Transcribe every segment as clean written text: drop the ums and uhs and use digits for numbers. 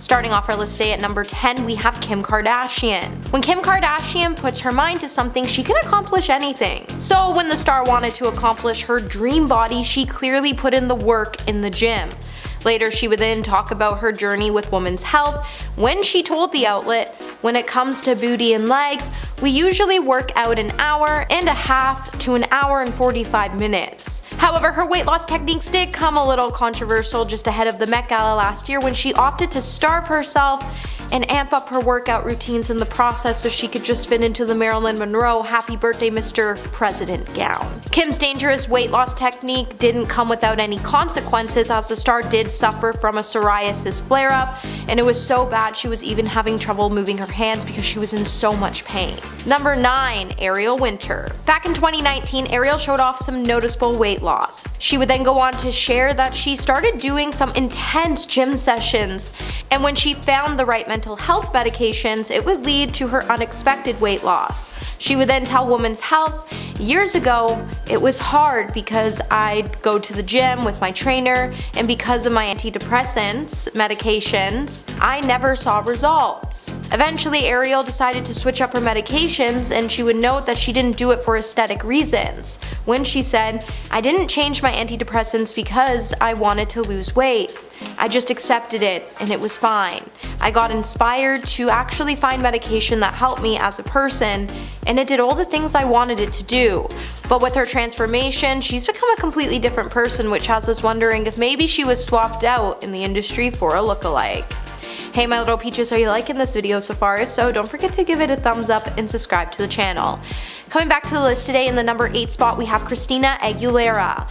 Starting off our list today at number 10, we have Kim Kardashian. When Kim Kardashian puts her mind to something, she can accomplish anything. So when the star wanted to accomplish her dream body, she clearly put in the work in the gym. Later, she would then talk about her journey with women's health when she told the outlet, "When it comes to booty and legs, we usually work out an hour and a half to an hour and 45 minutes. However, her weight loss techniques did come a little controversial just ahead of the Met Gala last year when she opted to starve herself and amp up her workout routines in the process so she could just fit into the Marilyn Monroe Happy Birthday Mr. President gown. Kim's dangerous weight loss technique didn't come without any consequences, as the star did suffer from a psoriasis flare-up, and it was so bad she was even having trouble moving her hands because she was in so much pain. Number 9. Ariel Winter. Back in 2019, Ariel showed off some noticeable weight loss. She would then go on to share that she started doing some intense gym sessions, and when she found the right mental health medications, it would lead to her unexpected weight loss. She would then tell Women's Health, "Years ago, it was hard because I'd go to the gym with my trainer, and because of my antidepressants medications, I never saw results." Eventually, Ariel decided to switch up her medications, and she would note that she didn't do it for aesthetic reasons, when she said, "I didn't change my antidepressants because I wanted to lose weight. I just accepted it, and it was fine. I got inspired to actually find medication that helped me as a person, and it did all the things I wanted it to do." But with her transformation, she's become a completely different person, which has us wondering if maybe she was swapped out in the industry for a lookalike. Hey my little peaches, are you liking this video so far? If so, don't forget to give it a thumbs up and subscribe to the channel. Coming back to the list today, in the number 8 spot, we have Christina Aguilera.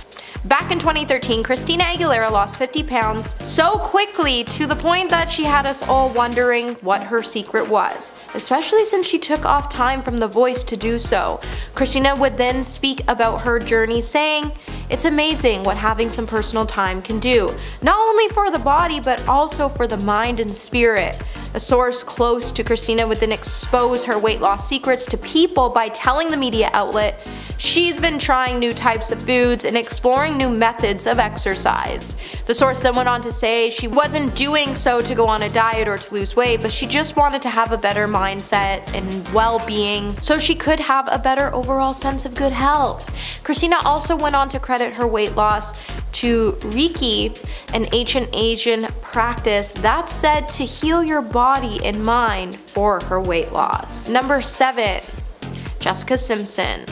Back in 2013, Christina Aguilera lost 50 pounds so quickly to the point that she had us all wondering what her secret was, especially since she took off time from The Voice to do so. Christina would then speak about her journey, saying, "It's amazing what having some personal time can do, not only for the body but also for the mind and spirit." A source close to Christina would then expose her weight loss secrets to people by telling the media outlet she's been trying new types of foods and exploring new methods of exercise. The source then went on to say she wasn't doing so to go on a diet or to lose weight, but she just wanted to have a better mindset and well-being so she could have a better overall sense of good health. Christina also went on to credit her weight loss to Reiki, an ancient Asian practice that's said to heal your body and mind for her weight loss. Number 7. Jessica Simpson.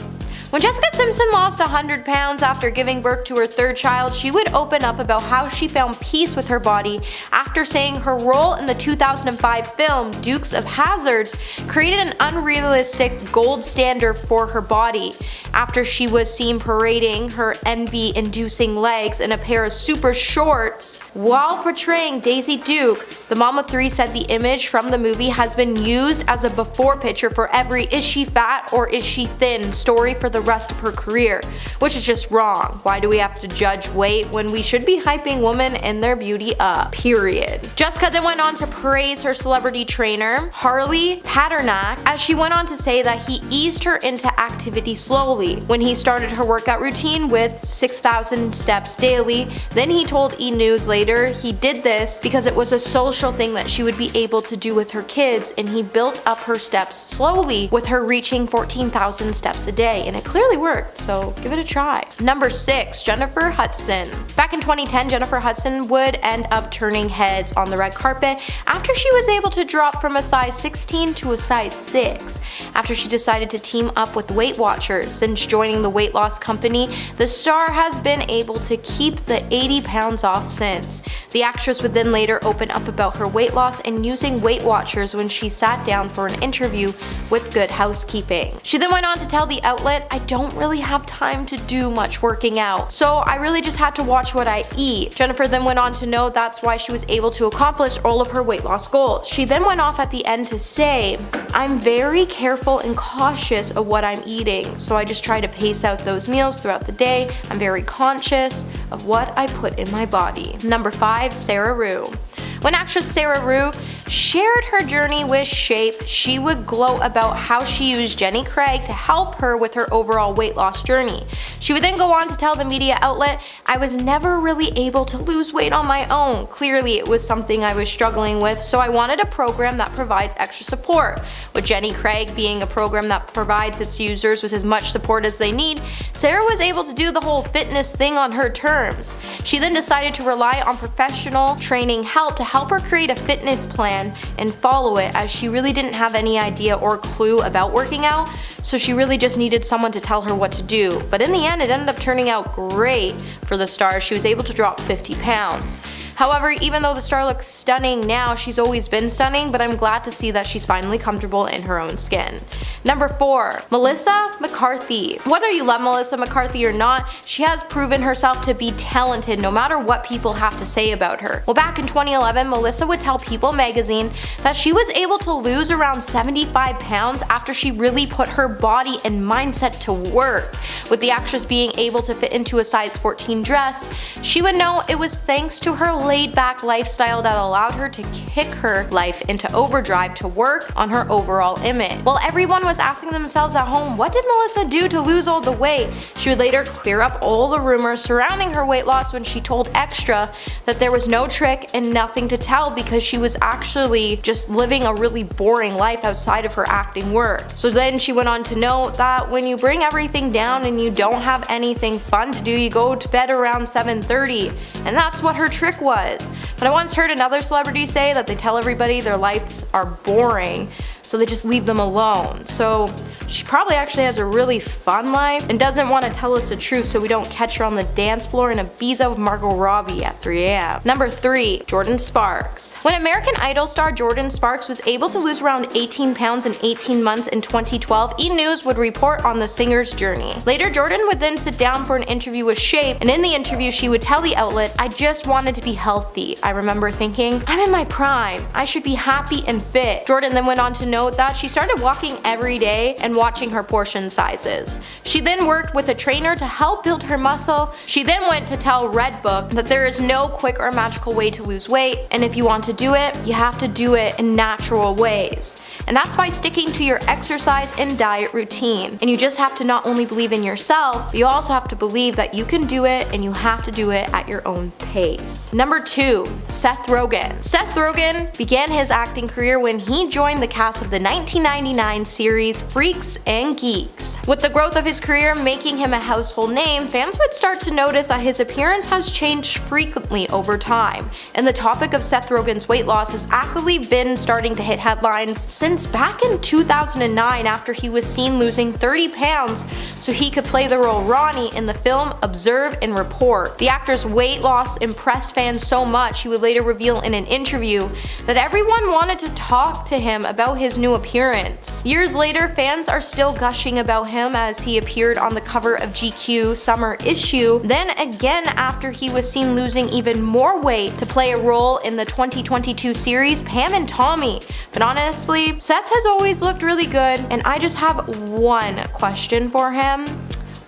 When Jessica Simpson lost 100 pounds after giving birth to her 3rd child, she would open up about how she found peace with her body after saying her role in the 2005 film Dukes of Hazzard created an unrealistic gold standard for her body. After she was seen parading her envy-inducing legs in a pair of super shorts while portraying Daisy Duke, the mom of 3 said the image from the movie has been used as a before picture for every "is she fat or is she thin" story for the rest of her career, which is just wrong. Why do we have to judge weight when we should be hyping women and their beauty up? Period. Jessica then went on to praise her celebrity trainer, Harley Paternak, as she went on to say that he eased her into activity slowly when he started her workout routine with 6,000 steps daily. Then he told E! News later he did this because it was a social thing that she would be able to do with her kids, and he built up her steps slowly with her reaching 14,000 steps a day, and it clearly worked, so give it a try. Number 6. Jennifer Hudson. Back in 2010, Jennifer Hudson would end up turning heads on the red carpet after she was able to drop from a size 16 to a size 6 after she decided to team up with Weight Watchers. Since joining the weight loss company, the star has been able to keep the 80 pounds off since. The actress would then later open up about her weight loss and using Weight Watchers when she sat down for an interview with Good Housekeeping. She then went on to tell the outlet, "I don't really have time to do much working out, so I really just had to watch what I eat." Jennifer then went on to note that's why she was able to accomplish all of her weight loss goals. She then went off at the end to say, "I'm very careful and cautious of what I'm eating, so I just try to pace out those meals throughout the day. I'm very conscious of what I put in my body." Number 5. Sarah Rue. When actress Sarah Rue shared her journey with Shape, she would gloat about how she used Jenny Craig to help her with her overall weight loss journey. She would then go on to tell the media outlet, "I was never really able to lose weight on my own. Clearly it was something I was struggling with, so I wanted a program that provides extra support." With Jenny Craig being a program that provides its users with as much support as they need, Sarah was able to do the whole fitness thing on her terms. She then decided to rely on professional training help to help her create a fitness plan and follow it, as she really didn't have any idea or clue about working out, so she really just needed someone to tell her what to do. But in the end, it ended up turning out great for the star. She was able to drop 50 pounds. However, even though the star looks stunning now, she's always been stunning, but I'm glad to see that she's finally comfortable in her own skin. Number 4. Melissa McCarthy. Whether you love Melissa McCarthy or not, she has proven herself to be talented no matter what people have to say about her. Well, back in 2011, Melissa would tell People magazine that she was able to lose around 75 pounds after she really put her body and mindset to work. With the actress being able to fit into a size 14 dress, she would know it was thanks to her laid-back lifestyle that allowed her to kick her life into overdrive to work on her overall image. While everyone was asking themselves at home, what did Melissa do to lose all the weight? She would later clear up all the rumors surrounding her weight loss when she told Extra that there was no trick and nothing to tell, because she was actually just living a really boring life outside of her acting work. So then she went on to note that when you bring everything down and you don't have anything fun to do, you go to bed around 7:30, and that's what her trick was. But I once heard another celebrity say that they tell everybody their lives are boring, so they just leave them alone. So she probably actually has a really fun life and doesn't want to tell us the truth so we don't catch her on the dance floor in Ibiza with Margot Robbie at 3 a.m. Number 3. Jordin Sparks. When American Idol star Jordin Sparks was able to lose around 18 pounds in 18 months in 2012, E! News would report on the singer's journey. Later, Jordin would then sit down for an interview with Shape, and in the interview she would tell the outlet, "I just wanted to be healthy. I remember thinking, I'm in my prime. I should be happy and fit." Jordin then went on to note that she started walking every day and watching her portion sizes. She then worked with a trainer to help build her muscle. She then went to tell Redbook that there is no quick or magical way to lose weight, and if you want to do it, you have to do it in natural ways. And that's by sticking to your exercise and diet routine. And you just have to not only believe in yourself, but you also have to believe that you can do it, and you have to do it at your own pace. Number 2. Seth Rogen. Seth Rogen began his acting career when he joined the cast of the 1999 series Freaks and Geeks. With the growth of his career making him a household name, fans would start to notice that his appearance has changed frequently over time, and the topic of Seth Rogen's weight loss has actually been starting to hit headlines since back in 2009, after he was seen losing 30 pounds so he could play the role Ronnie in the film Observe and Report. The actor's weight loss impressed fans so much, he would later reveal in an interview that everyone wanted to talk to him about his new appearance. Years later, fans are still gushing about him as he appeared on the cover of GQ summer issue, then again after he was seen losing even more weight to play a role in the 2022 series Pam and Tommy. But honestly, Seth has always looked really good, and I just have one question for him.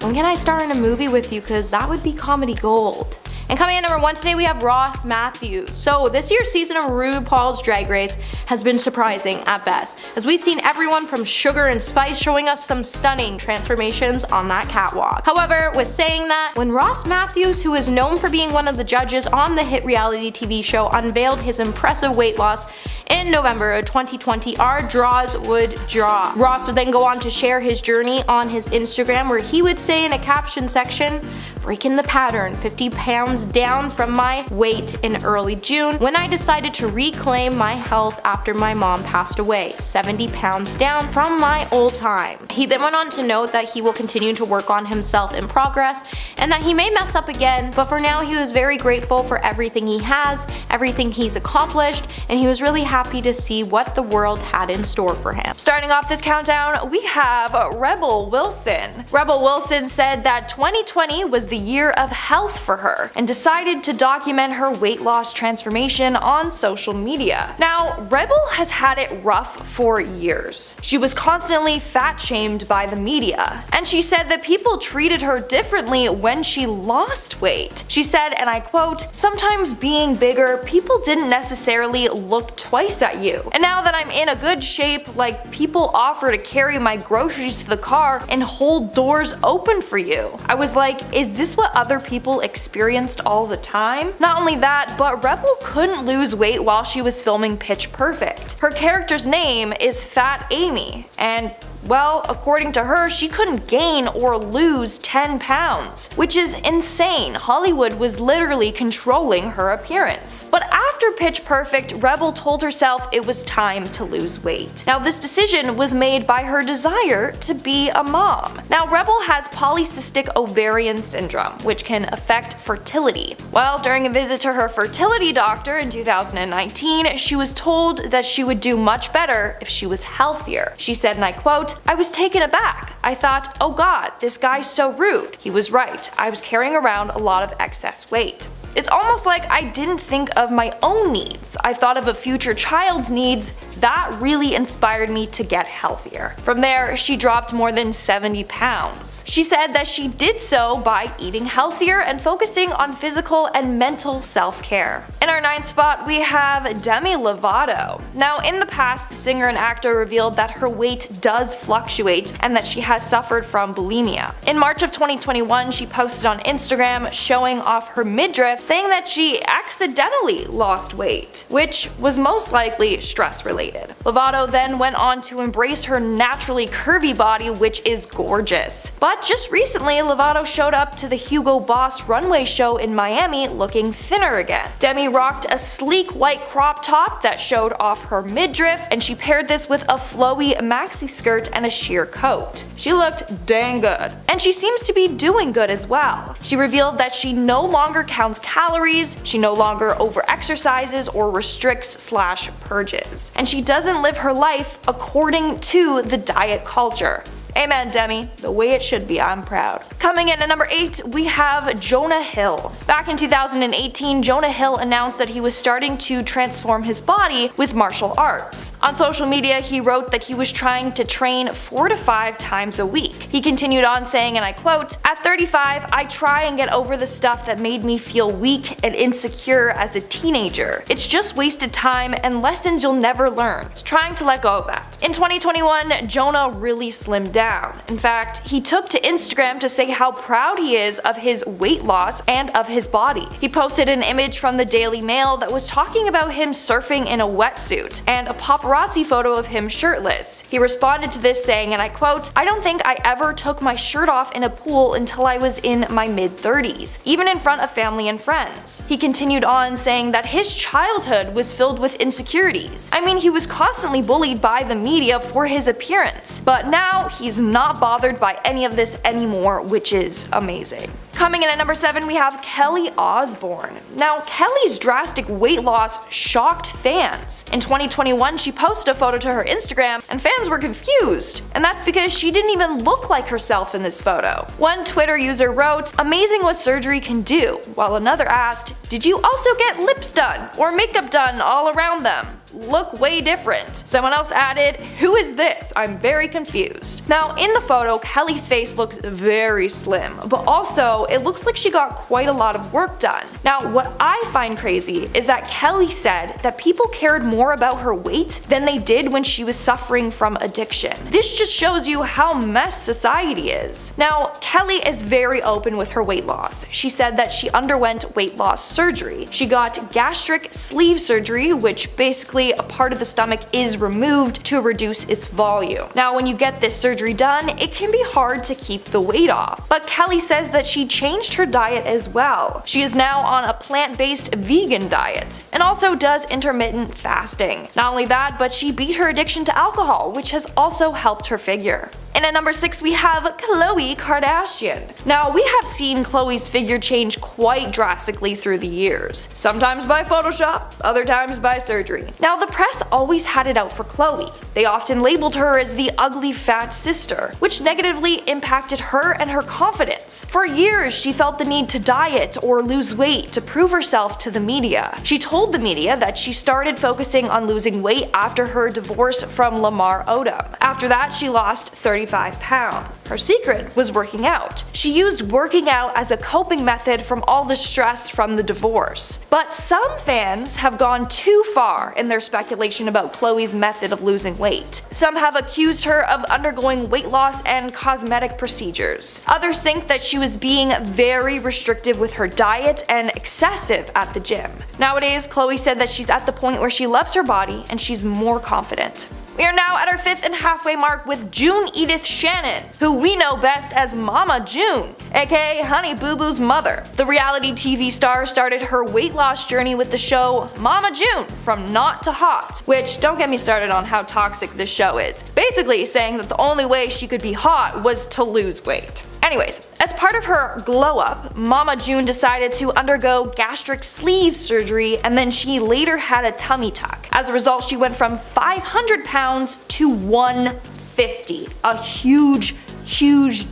When can I star in a movie with you? Because that would be comedy gold. And coming in number 1 today, we have Ross Matthews. So this year's season of RuPaul's Drag Race has been surprising at best, as we've seen everyone from Sugar and Spice showing us some stunning transformations on that catwalk. However, with saying that, when Ross Matthews, who is known for being one of the judges on the hit reality TV show, unveiled his impressive weight loss in November of 2020, our draws would drop. Ross would then go on to share his journey on his Instagram, where he would say in a caption section, "Breaking the pattern, 50 pounds down from my weight in early June when I decided to reclaim my health after my mom passed away, 70 pounds down from my old time." He then went on to note that he will continue to work on himself in progress, and that he may mess up again, but for now he was very grateful for everything he has, everything he's accomplished, and he was really happy to see what the world had in store for him. Starting off this countdown, we have Rebel Wilson. Rebel Wilson said that 2020 was the year of health for her, and decided to document her weight loss transformation on social media. Now, Rebel has had it rough for years. She was constantly fat shamed by the media, and she said that people treated her differently when she lost weight. She said, and I quote, "Sometimes being bigger, people didn't necessarily look twice at you. And now that I'm in a good shape, like, people offer to carry my groceries to the car and hold doors open for you." I was like, is this what other people experienced all the time? Not only that, but Rebel couldn't lose weight while she was filming Pitch Perfect. Her character's name is Fat Amy, and well, according to her, she couldn't gain or lose 10 pounds, which is insane. Hollywood was literally controlling her appearance. But after Pitch Perfect, Rebel told herself it was time to lose weight. Now, this decision was made by her desire to be a mom. Now, Rebel has polycystic ovarian syndrome, which can affect fertility. Well, during a visit to her fertility doctor in 2019, she was told that she would do much better if she was healthier. She said, and I quote, "I was taken aback. I thought, oh god, this guy's so rude." He was right. I was carrying around a lot of excess weight. It's almost like I didn't think of my own needs. I thought of a future child's needs. That really inspired me to get healthier. From there, she dropped more than 70 pounds. She said that she did so by eating healthier and focusing on physical and mental self-care. In our 9th spot, we have Demi Lovato. Now, in the past, the singer and actor revealed that her weight does fluctuate and that she has suffered from bulimia. In March of 2021, she posted on Instagram showing off her midriff, saying that she accidentally lost weight, which was most likely stress-related. Lovato then went on to embrace her naturally curvy body, which is gorgeous. But just recently, Lovato showed up to the Hugo Boss runway show in Miami looking thinner again. Demi rocked a sleek white crop top that showed off her midriff, and she paired this with a flowy maxi skirt and a sheer coat. She looked dang good. And she seems to be doing good as well. She revealed that she no longer counts calories, she no longer over-exercises or restricts/purges. And she doesn't live her life according to the diet culture. Amen, Demi. The way it should be, I'm proud. Coming in at number 8, we have Jonah Hill. Back in 2018, Jonah Hill announced that he was starting to transform his body with martial arts. On social media, he wrote that he was trying to train 4 to 5 times a week. He continued on saying, and I quote, "At 35, I try and get over the stuff that made me feel weak and insecure as a teenager. It's just wasted time and lessons you'll never learn. It's trying to let go of that." In 2021, Jonah really slimmed down. In fact, he took to Instagram to say how proud he is of his weight loss and of his body. He posted an image from the Daily Mail that was talking about him surfing in a wetsuit and a paparazzi photo of him shirtless. He responded to this saying, and I quote, "I don't think I ever took my shirt off in a pool until I was in my mid-30s, even in front of family and friends." He continued on saying that his childhood was filled with insecurities. I mean, he was constantly bullied by the media for his appearance, but now he's not bothered by any of this anymore, which is amazing. Coming in at number 7, we have Kelly Osbourne. Now, Kelly's drastic weight loss shocked fans. In 2021, she posted a photo to her Instagram, and fans were confused. And that's because she didn't even look like herself in this photo. One Twitter user wrote, "Amazing what surgery can do," while another asked, "Did you also get lips done or makeup done all around them? Look way different." Someone else added, "Who is this? I'm very confused." Now, in the photo, Kelly's face looks very slim, but also it looks like she got quite a lot of work done. Now, what I find crazy is that Kelly said that people cared more about her weight than they did when she was suffering from addiction. This just shows you how messed society is. Now, Kelly is very open with her weight loss. She said that she underwent weight loss surgery. She got gastric sleeve surgery, which basically a part of the stomach is removed to reduce its volume. Now, when you get this surgery done, it can be hard to keep the weight off. But Kelly says that she changed her diet as well. She is now on a plant-based vegan diet and also does intermittent fasting. Not only that, but she beat her addiction to alcohol, which has also helped her figure. In And at number 6 we have Khloe Kardashian. Now we have seen Khloe's figure change quite drastically through the years. Sometimes by Photoshop, other times by surgery. Now the press always had it out for Khloe. They often labeled her as the ugly fat sister, which negatively impacted her and her confidence. For years she felt the need to diet or lose weight to prove herself to the media. She told the media that she started focusing on losing weight after her divorce from Lamar Odom. After that she lost 35 pounds. Her secret was working out. She used working out as a coping method from all the stress from the divorce. But some fans have gone too far in their speculation about Khloe's method of losing weight. Some have accused her of undergoing weight loss and cosmetic procedures. Others think that she was being very restrictive with her diet and excessive at the gym. Nowadays, Khloe said that she's at the point where she loves her body and she's more confident. We are now at our 5th and halfway mark with June Edith Shannon, who we know best as Mama June, aka Honey Boo Boo's mother. The reality TV star started her weight loss journey with the show Mama June From Not to Hot, which, don't get me started on how toxic this show is, basically saying that the only way she could be hot was to lose weight. Anyways, as part of her glow up, Mama June decided to undergo gastric sleeve surgery and then she later had a tummy tuck. As a result, she went from 500 pounds to 150, a huge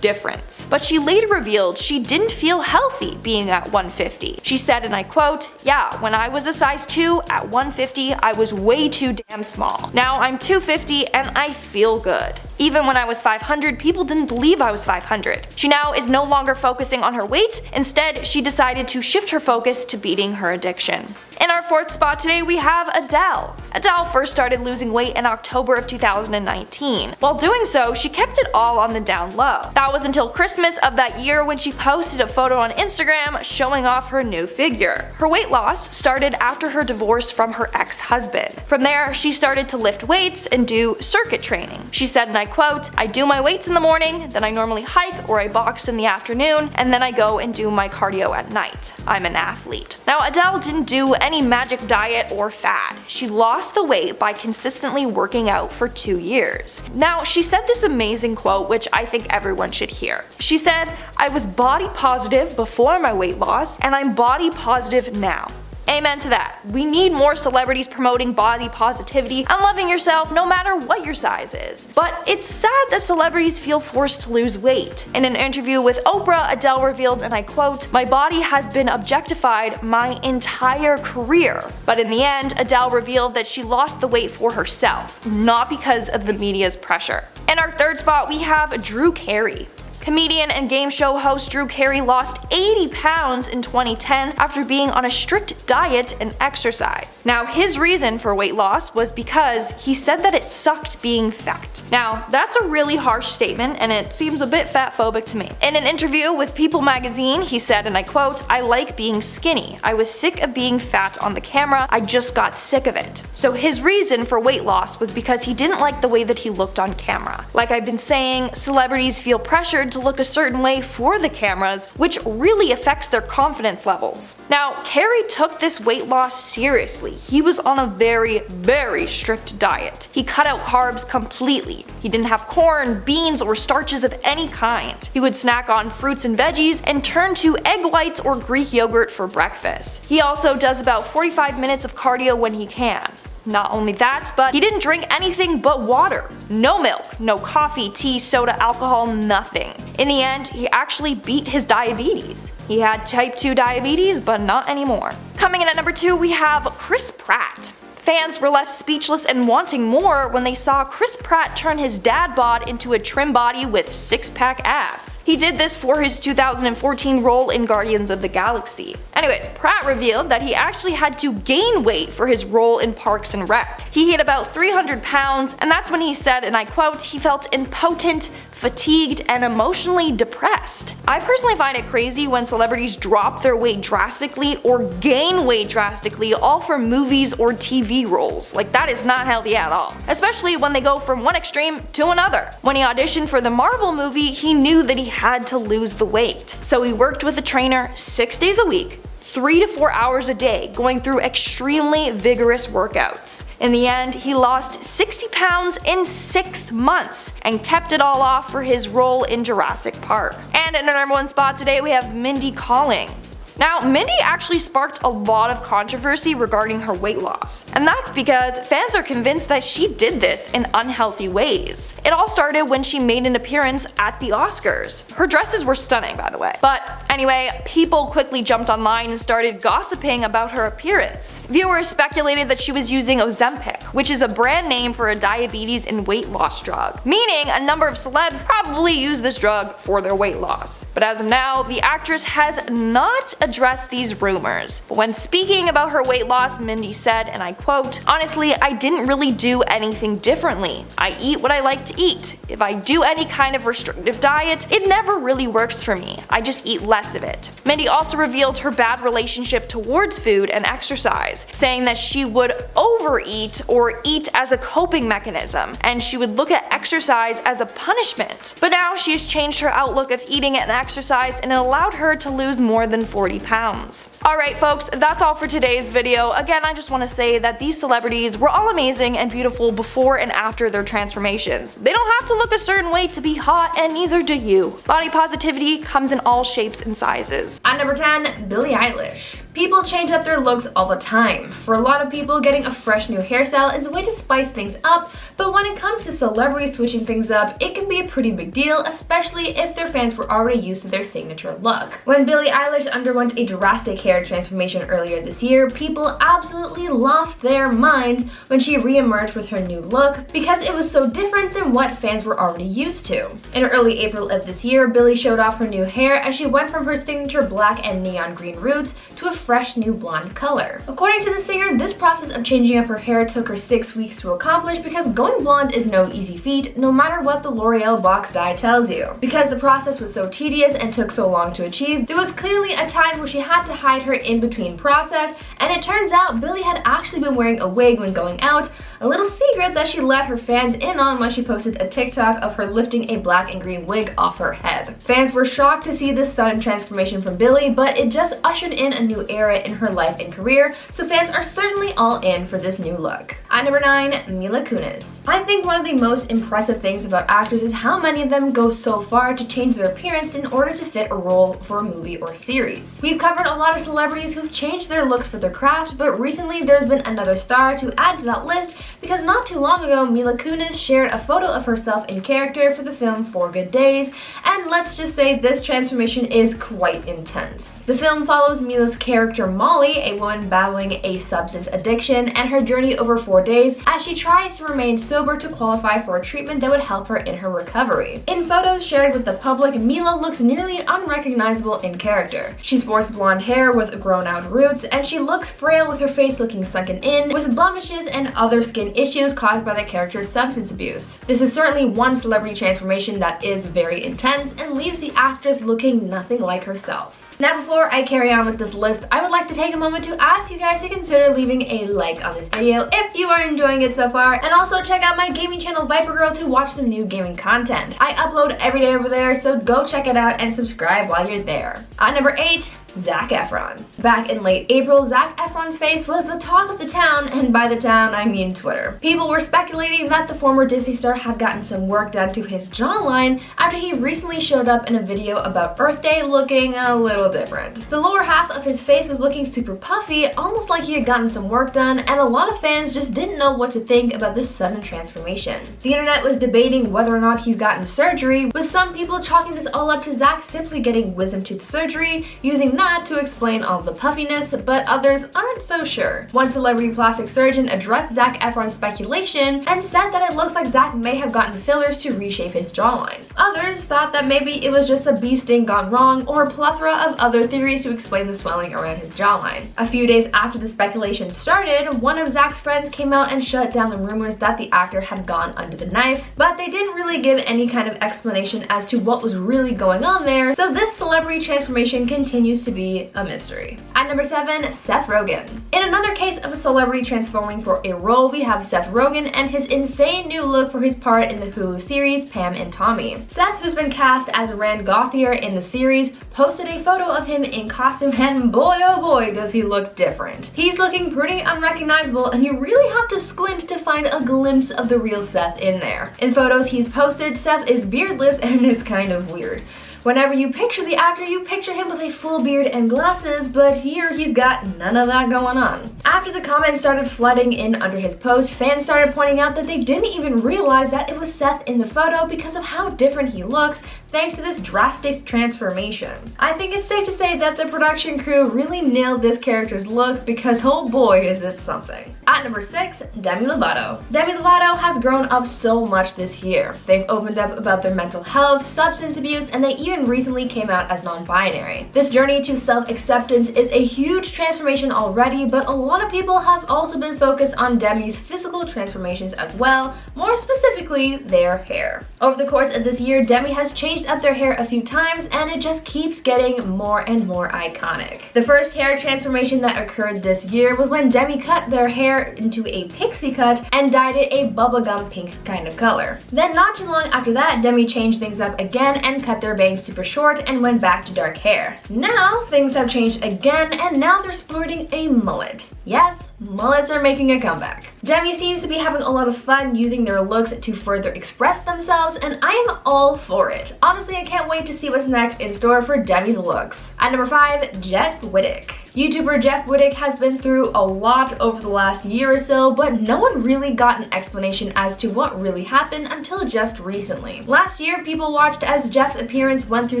difference. But she later revealed she didn't feel healthy being at 150. She said, and I quote, "Yeah, when I was a size 2 at 150, I was way too damn small. Now I'm 250 and I feel good. Even when I was 500, people didn't believe I was 500. She now is no longer focusing on her weight. Instead, she decided to shift her focus to beating her addiction." In our 4th spot today we have Adele. Adele first started losing weight in October of 2019. While doing so, she kept it all on the down low. That was until Christmas of that year when she posted a photo on Instagram showing off her new figure. Her weight loss started after her divorce from her ex-husband. From there, she started to lift weights and do circuit training. She said, and I quote, "I do my weights in the morning, then I normally hike or I box in the afternoon, and then I go and do my cardio at night. I'm an athlete." Now Adele didn't do any magic diet or fad. She lost the weight by consistently working out for 2 years. Now she said this amazing quote which I think everyone should hear. She said, "I was body positive before my weight loss and I'm body positive now." Amen to that. We need more celebrities promoting body positivity and loving yourself no matter what your size is. But it's sad that celebrities feel forced to lose weight. In an interview with Oprah, Adele revealed, and I quote, "My body has been objectified my entire career." But in the end, Adele revealed that she lost the weight for herself, not because of the media's pressure. In our 3rd spot, we have Drew Carey. Comedian and game show host Drew Carey lost 80 pounds in 2010 after being on a strict diet and exercise. Now his reason for weight loss was because he said that it sucked being fat. Now that's a really harsh statement and it seems a bit fatphobic to me. In an interview with People magazine, he said, and I quote, "I like being skinny. I was sick of being fat on the camera. I just got sick of it." So his reason for weight loss was because he didn't like the way that he looked on camera. Like I've been saying, celebrities feel pressured to look a certain way for the cameras, which really affects their confidence levels. Now, Carey took this weight loss seriously. He was on a very strict diet. He cut out carbs completely. He didn't have corn, beans, or starches of any kind. He would snack on fruits and veggies and turn to egg whites or Greek yogurt for breakfast. He also does about 45 minutes of cardio when he can. Not only that, but he didn't drink anything but water. No milk, no coffee, tea, soda, alcohol, nothing. In the end, he actually beat his diabetes. He had type 2 diabetes, but not anymore. Coming in at number 2, we have Chris Pratt. Fans were left speechless and wanting more when they saw Chris Pratt turn his dad bod into a trim body with 6-pack abs. He did this for his 2014 role in Guardians of the Galaxy. Anyways, Pratt revealed that he actually had to gain weight for his role in Parks and Rec. He hit about 300 pounds, and that's when he said, and I quote, he felt impotent, fatigued, and emotionally depressed. I personally find it crazy when celebrities drop their weight drastically or gain weight drastically all for movies or TV roles. Like, that is not healthy at all. Especially when they go from one extreme to another. When he auditioned for the Marvel movie, he knew that he had to lose the weight. So he worked with a trainer 6 days a week. 3 to 4 hours a day, going through extremely vigorous workouts. In the end, he lost 60 pounds in 6 months and kept it all off for his role in Jurassic Park. And in our number 1 spot today, we have Mindy Kaling. Now, Mindy actually sparked a lot of controversy regarding her weight loss, and that's because fans are convinced that she did this in unhealthy ways. It all started when she made an appearance at the Oscars. Her dresses were stunning, by the way. But anyway, people quickly jumped online and started gossiping about her appearance. Viewers speculated that she was using Ozempic, which is a brand name for a diabetes and weight loss drug, meaning a number of celebs probably use this drug for their weight loss. But as of now, the actress has not address these rumors. But when speaking about her weight loss, Mindy said, and I quote, "Honestly, I didn't really do anything differently. I eat what I like to eat. If I do any kind of restrictive diet, it never really works for me. I just eat less of it." Mindy also revealed her bad relationship towards food and exercise, saying that she would overeat or eat as a coping mechanism, and she would look at exercise as a punishment. But now she has changed her outlook of eating and exercise, and it allowed her to lose more than 40 pounds. Alright folks, that's all for today's video. Again, I just want to say that these celebrities were all amazing and beautiful before and after their transformations. They don't have to look a certain way to be hot, and neither do you. Body positivity comes in all shapes and sizes. At number 10, Billie Eilish. People change up their looks all the time. For a lot of people, getting a fresh new hairstyle is a way to spice things up, but when it comes to celebrities switching things up, it can be a pretty big deal, especially if their fans were already used to their signature look. When Billie Eilish underwent a drastic hair transformation earlier this year, people absolutely lost their minds when she re-emerged with her new look because it was so different than what fans were already used to. In early April of this year, Billie showed off her new hair as she went from her signature black and neon green roots to a fresh new blonde color. According to the singer, this process of changing up her hair took her 6 weeks to accomplish because going blonde is no easy feat, no matter what the L'Oreal box dye tells you. Because the process was so tedious and took so long to achieve, there was clearly a time where she had to hide her in-between process, and it turns out Billie had actually been wearing a wig when going out, a little secret that she let her fans in on when she posted a TikTok of her lifting a black and green wig off her head. Fans were shocked to see this sudden transformation from Billie, but it just ushered in a new era in her life and career, so fans are certainly all in for this new look. At number 9, Mila Kunis. I think one of the most impressive things about actors is how many of them go so far to change their appearance in order to fit a role for a movie or series. We've covered a lot of celebrities who've changed their looks for their craft, but recently there's been another star to add to that list because not too long ago Mila Kunis shared a photo of herself in character for the film 4 Good Days, and let's just say this transformation is quite intense. The film follows Mila's character Molly, a woman battling a substance addiction, and her journey over 4 days as she tries to remain sober to qualify for a treatment that would help her in her recovery. In photos shared with the public, Mila looks nearly unrecognizable in character. She sports blonde hair with grown-out roots, and she looks frail with her face looking sunken in, with blemishes and other skin issues caused by the character's substance abuse. This is certainly one celebrity transformation that is very intense and leaves the actress looking nothing like herself. Now before I carry on with this list, I would like to take a moment to ask you guys to consider leaving a like on this video if you are enjoying it so far, and also check out my gaming channel Viper Girl to watch some new gaming content. I upload every day over there, so go check it out and subscribe while you're there. At number 8, Zac Efron. Back in late April, Zac Efron's face was the talk of the town, and by the town I mean Twitter. People were speculating that the former Disney star had gotten some work done to his jawline after he recently showed up in a video about Earth Day looking a little different. The lower half of his face was looking super puffy, almost like he had gotten some work done, and a lot of fans just didn't know what to think about this sudden transformation. The internet was debating whether or not he's gotten surgery, with some people chalking this all up to Zac simply getting wisdom tooth surgery, using that to explain all the puffiness, but others aren't so sure. One celebrity plastic surgeon addressed Zac Efron's speculation and said that it looks like Zac may have gotten fillers to reshape his jawline. Others thought that maybe it was just a bee sting gone wrong, or a plethora of other theories to explain the swelling around his jawline. A few days after the speculation started, one of Zac's friends came out and shut down the rumors that the actor had gone under the knife, but they didn't really give any kind of explanation as to what was really going on there, so this celebrity transformation continues to to be a mystery. At number 7, Seth Rogen. In another case of a celebrity transforming for a role, we have Seth Rogen and his insane new look for his part in the Hulu series Pam and Tommy. Seth, who's been cast as Rand Gauthier in the series, posted a photo of him in costume, and boy oh boy does he look different. He's looking pretty unrecognizable, and you really have to squint to find a glimpse of the real Seth in there. In photos he's posted, Seth is beardless and it's kind of weird. Whenever you picture the actor, you picture him with a full beard and glasses, but here he's got none of that going on. After the comments started flooding in under his post, fans started pointing out that they didn't even realize that it was Seth in the photo because of how different he looks thanks to this drastic transformation. I think it's safe to say that the production crew really nailed this character's look because oh boy is it something. At number 6, Demi Lovato. Demi Lovato has grown up so much this year. They've opened up about their mental health, substance abuse, and they even recently came out as non-binary. This journey to self-acceptance is a huge transformation already, but a lot of people have also been focused on Demi's physical transformations as well, more specifically their hair. Over the course of this year, Demi has changed up their hair a few times and it just keeps getting more and more iconic. The first hair transformation that occurred this year was when Demi cut their hair into a pixie cut and dyed it a bubblegum pink kind of color. Then not too long after that, Demi changed things up again and cut their bangs super short and went back to dark hair. Now things have changed again and now they're sporting a mullet. Yes, mullets are making a comeback. Demi seems to be having a lot of fun using their looks to further express themselves, and I am all for it. Honestly, I can't wait to see what's next in store for Demi's looks. At number 5, Jeff Wittek. YouTuber Jeff Wittek has been through a lot over the last year or so, but no one really got an explanation as to what really happened until just recently. Last year, people watched as Jeff's appearance went through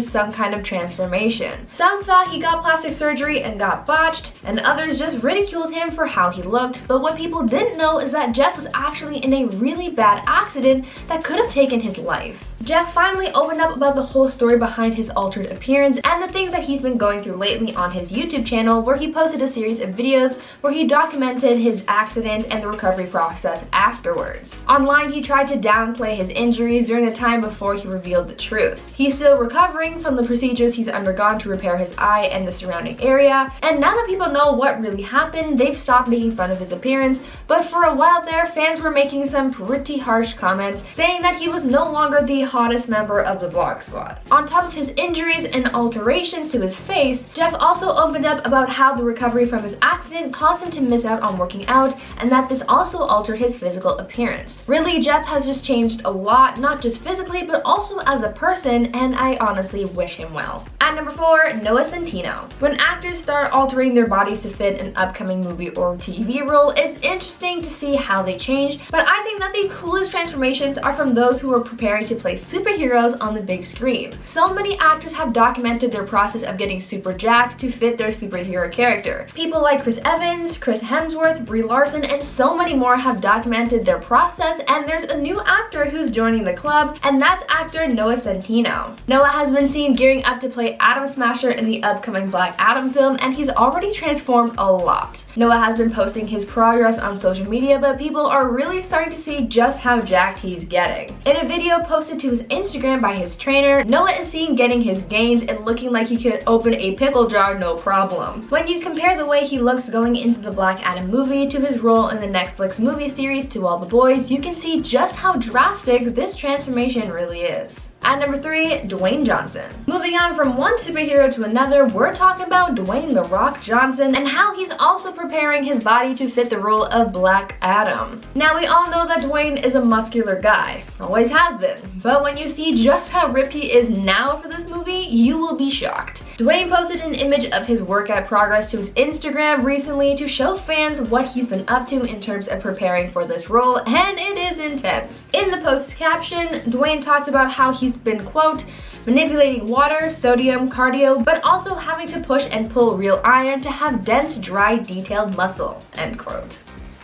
some kind of transformation. Some thought he got plastic surgery and got botched, and others just ridiculed him for how he looked, but what people didn't know is that Jeff was actually in a really bad accident that could have taken his life. Jeff finally opened up about the whole story behind his altered appearance and the things that he's been going through lately on his YouTube channel, where he posted a series of videos where he documented his accident and the recovery process afterwards. Online, he tried to downplay his injuries during the time before he revealed the truth. He's still recovering from the procedures he's undergone to repair his eye and the surrounding area, and now that people know what really happened, they've stopped making fun of his appearance, but for a while there, fans were making some pretty harsh comments, saying that he was no longer the hottest member of the Vlog Squad. On top of his injuries and alterations to his face, Jeff also opened up about how the recovery from his accident caused him to miss out on working out, and that this also altered his physical appearance. Really, Jeff has just changed a lot, not just physically, but also as a person, and I honestly wish him well. At number 4, Noah Centineo. When actors start altering their bodies to fit an upcoming movie or TV role, it's interesting to see how they change, but I think that the coolest transformations are from those who are preparing to play superheroes on the big screen. So many actors have documented their process of getting super jacked to fit their superhero character. People like Chris Evans, Chris Hemsworth, Brie Larson, and so many more have documented their process, and there's a new actor who's joining the club, and that's actor Noah Centineo. Noah has been seen gearing up to play Atom Smasher in the upcoming Black Adam film, and he's already transformed a lot. Noah has been posting his progress on social media, but people are really starting to see just how jacked he's getting. In a video posted to his Instagram by his trainer, Noah is seen getting his gains and looking like he could open a pickle jar no problem. When you compare the way he looks going into the Black Adam movie to his role in the Netflix movie series To All the Boys, you can see just how drastic this transformation really is. At number 3, Dwayne Johnson. Moving on from one superhero to another, we're talking about Dwayne "The Rock" Johnson and how he's also preparing his body to fit the role of Black Adam. Now, we all know that Dwayne is a muscular guy, always has been, but when you see just how ripped he is now for this movie, you will be shocked. Dwayne posted an image of his workout progress to his Instagram recently to show fans what he's been up to in terms of preparing for this role, and it is intense. In the post's caption, Dwayne talked about how he's been, quote, manipulating water, sodium, cardio, but also having to push and pull real iron to have dense, dry, detailed muscle, end quote.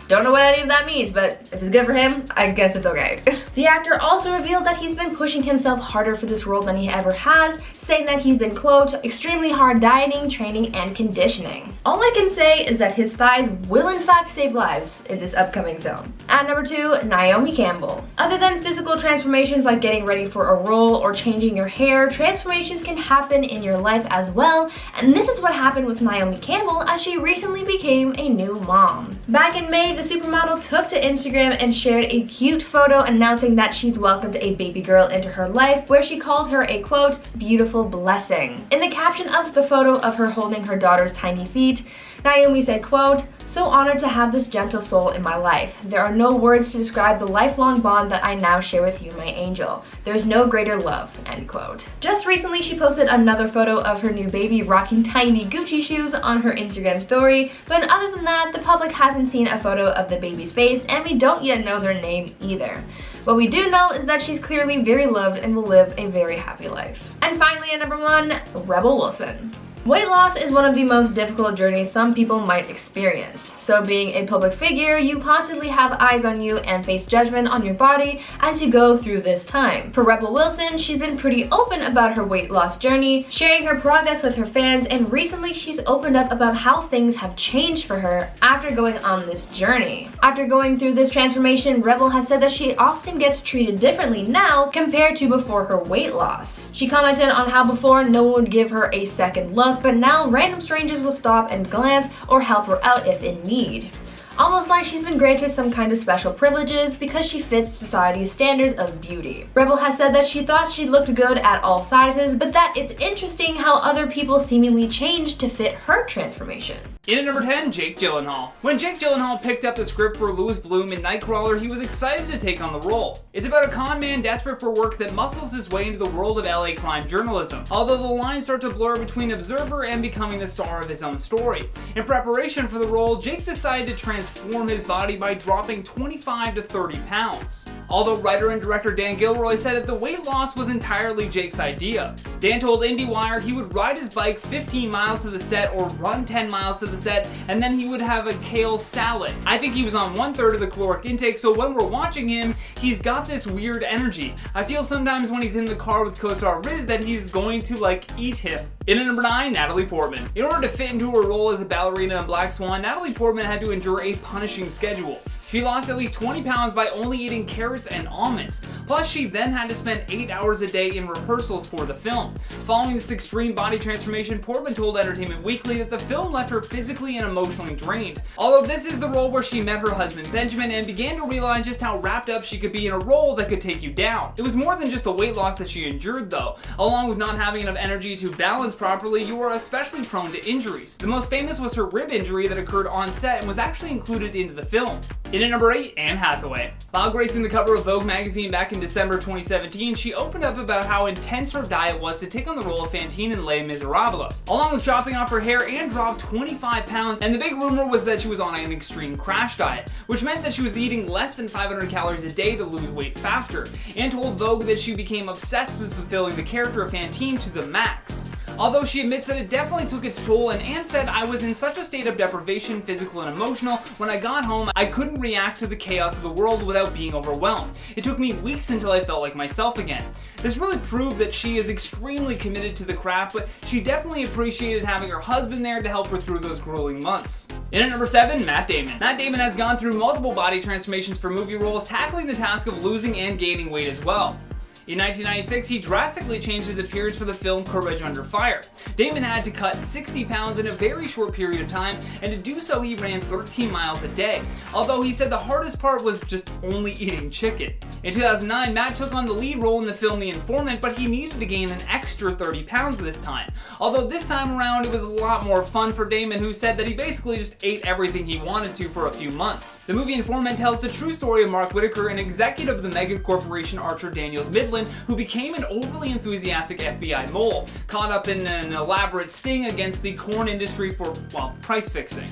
Don't know what any of that means, but if it's good for him, I guess it's okay. The actor also revealed that he's been pushing himself harder for this role than he ever has, saying that he's been, quote, extremely hard dieting, training, and conditioning. All I can say is that his thighs will in fact save lives in this upcoming film. At number 2, Naomi Campbell. Other than physical transformations like getting ready for a role or changing your hair, transformations can happen in your life as well, and this is what happened with Naomi Campbell as she recently became a new mom. Back in May, the supermodel took to Instagram and shared a cute photo announcing that she's welcomed a baby girl into her life, where she called her a, quote, beautiful blessing. In the caption of the photo of her holding her daughter's tiny feet, Naomi said, quote, so honored to have this gentle soul in my life. There are no words to describe the lifelong bond that I now share with you, my angel. There's no greater love, end quote. Just recently, she posted another photo of her new baby rocking tiny Gucci shoes on her Instagram story, but other than that, the public hasn't seen a photo of the baby's face, and we don't yet know their name either. What we do know is that she's clearly very loved and will live a very happy life. And finally, at number 1, Rebel Wilson. Weight loss is one of the most difficult journeys some people might experience. So being a public figure, you constantly have eyes on you and face judgment on your body as you go through this time. For Rebel Wilson, she's been pretty open about her weight loss journey, sharing her progress with her fans, and recently she's opened up about how things have changed for her after going on this journey. After going through this transformation, Rebel has said that she often gets treated differently now compared to before her weight loss. She commented on how before no one would give her a second look, but now random strangers will stop and glance or help her out if in need. Almost like she's been granted some kind of special privileges because she fits society's standards of beauty. Rebel has said that she thought she looked good at all sizes, but that it's interesting how other people seemingly changed to fit her transformation. In at number 10, Jake Gyllenhaal. When Jake Gyllenhaal picked up the script for Louis Bloom in Nightcrawler, he was excited to take on the role. It's about a con man desperate for work that muscles his way into the world of LA crime journalism, although the lines start to blur between observer and becoming the star of his own story. In preparation for the role, Jake decided to transform his body by dropping 25 to 30 pounds. Although writer and director Dan Gilroy said that the weight loss was entirely Jake's idea. Dan told IndieWire he would ride his bike 15 miles to the set or run 10 miles to the set, and then he would have a kale salad. I think he was on 1/3 of the caloric intake, so when we're watching him, he's got this weird energy. I feel sometimes when he's in the car with co-star Riz that he's going to eat him. In at number 9, Natalie Portman. In order to fit into her role as a ballerina in Black Swan, Natalie Portman had to endure a punishing schedule. She lost at least 20 pounds by only eating carrots and almonds. Plus, she then had to spend 8 hours a day in rehearsals for the film. Following this extreme body transformation, Portman told Entertainment Weekly that the film left her physically and emotionally drained. Although this is the role where she met her husband Benjamin and began to realize just how wrapped up she could be in a role that could take you down. It was more than just the weight loss that she endured though. Along with not having enough energy to balance properly, you are especially prone to injuries. The most famous was her rib injury that occurred on set and was actually included into the film. In at number 8, Anne Hathaway. While gracing the cover of Vogue magazine back in December 2017, she opened up about how intense her diet was to take on the role of Fantine in Les Miserables, along with chopping off her hair and dropped 25 pounds, and the big rumor was that she was on an extreme crash diet, which meant that she was eating less than 500 calories a day to lose weight faster. Anne told Vogue that she became obsessed with fulfilling the character of Fantine to the max. Although she admits that it definitely took its toll, and Anne said, I was in such a state of deprivation, physical and emotional, when I got home, I couldn't react to the chaos of the world without being overwhelmed. It took me weeks until I felt like myself again. This really proved that she is extremely committed to the craft, but she definitely appreciated having her husband there to help her through those grueling months. In at number 7, Matt Damon. Matt Damon has gone through multiple body transformations for movie roles, tackling the task of losing and gaining weight as well. In 1996, he drastically changed his appearance for the film Courage Under Fire. Damon had to cut 60 pounds in a very short period of time, and to do so he ran 13 miles a day, although he said the hardest part was just only eating chicken. In 2009, Matt took on the lead role in the film The Informant, but he needed to gain an extra 30 pounds this time. Although this time around it was a lot more fun for Damon, who said that he basically just ate everything he wanted to for a few months. The movie Informant tells the true story of Mark Whitaker, an executive of the mega corporation Archer Daniels Midland, who became an overly enthusiastic FBI mole, caught up in an elaborate sting against the corn industry for, price fixing.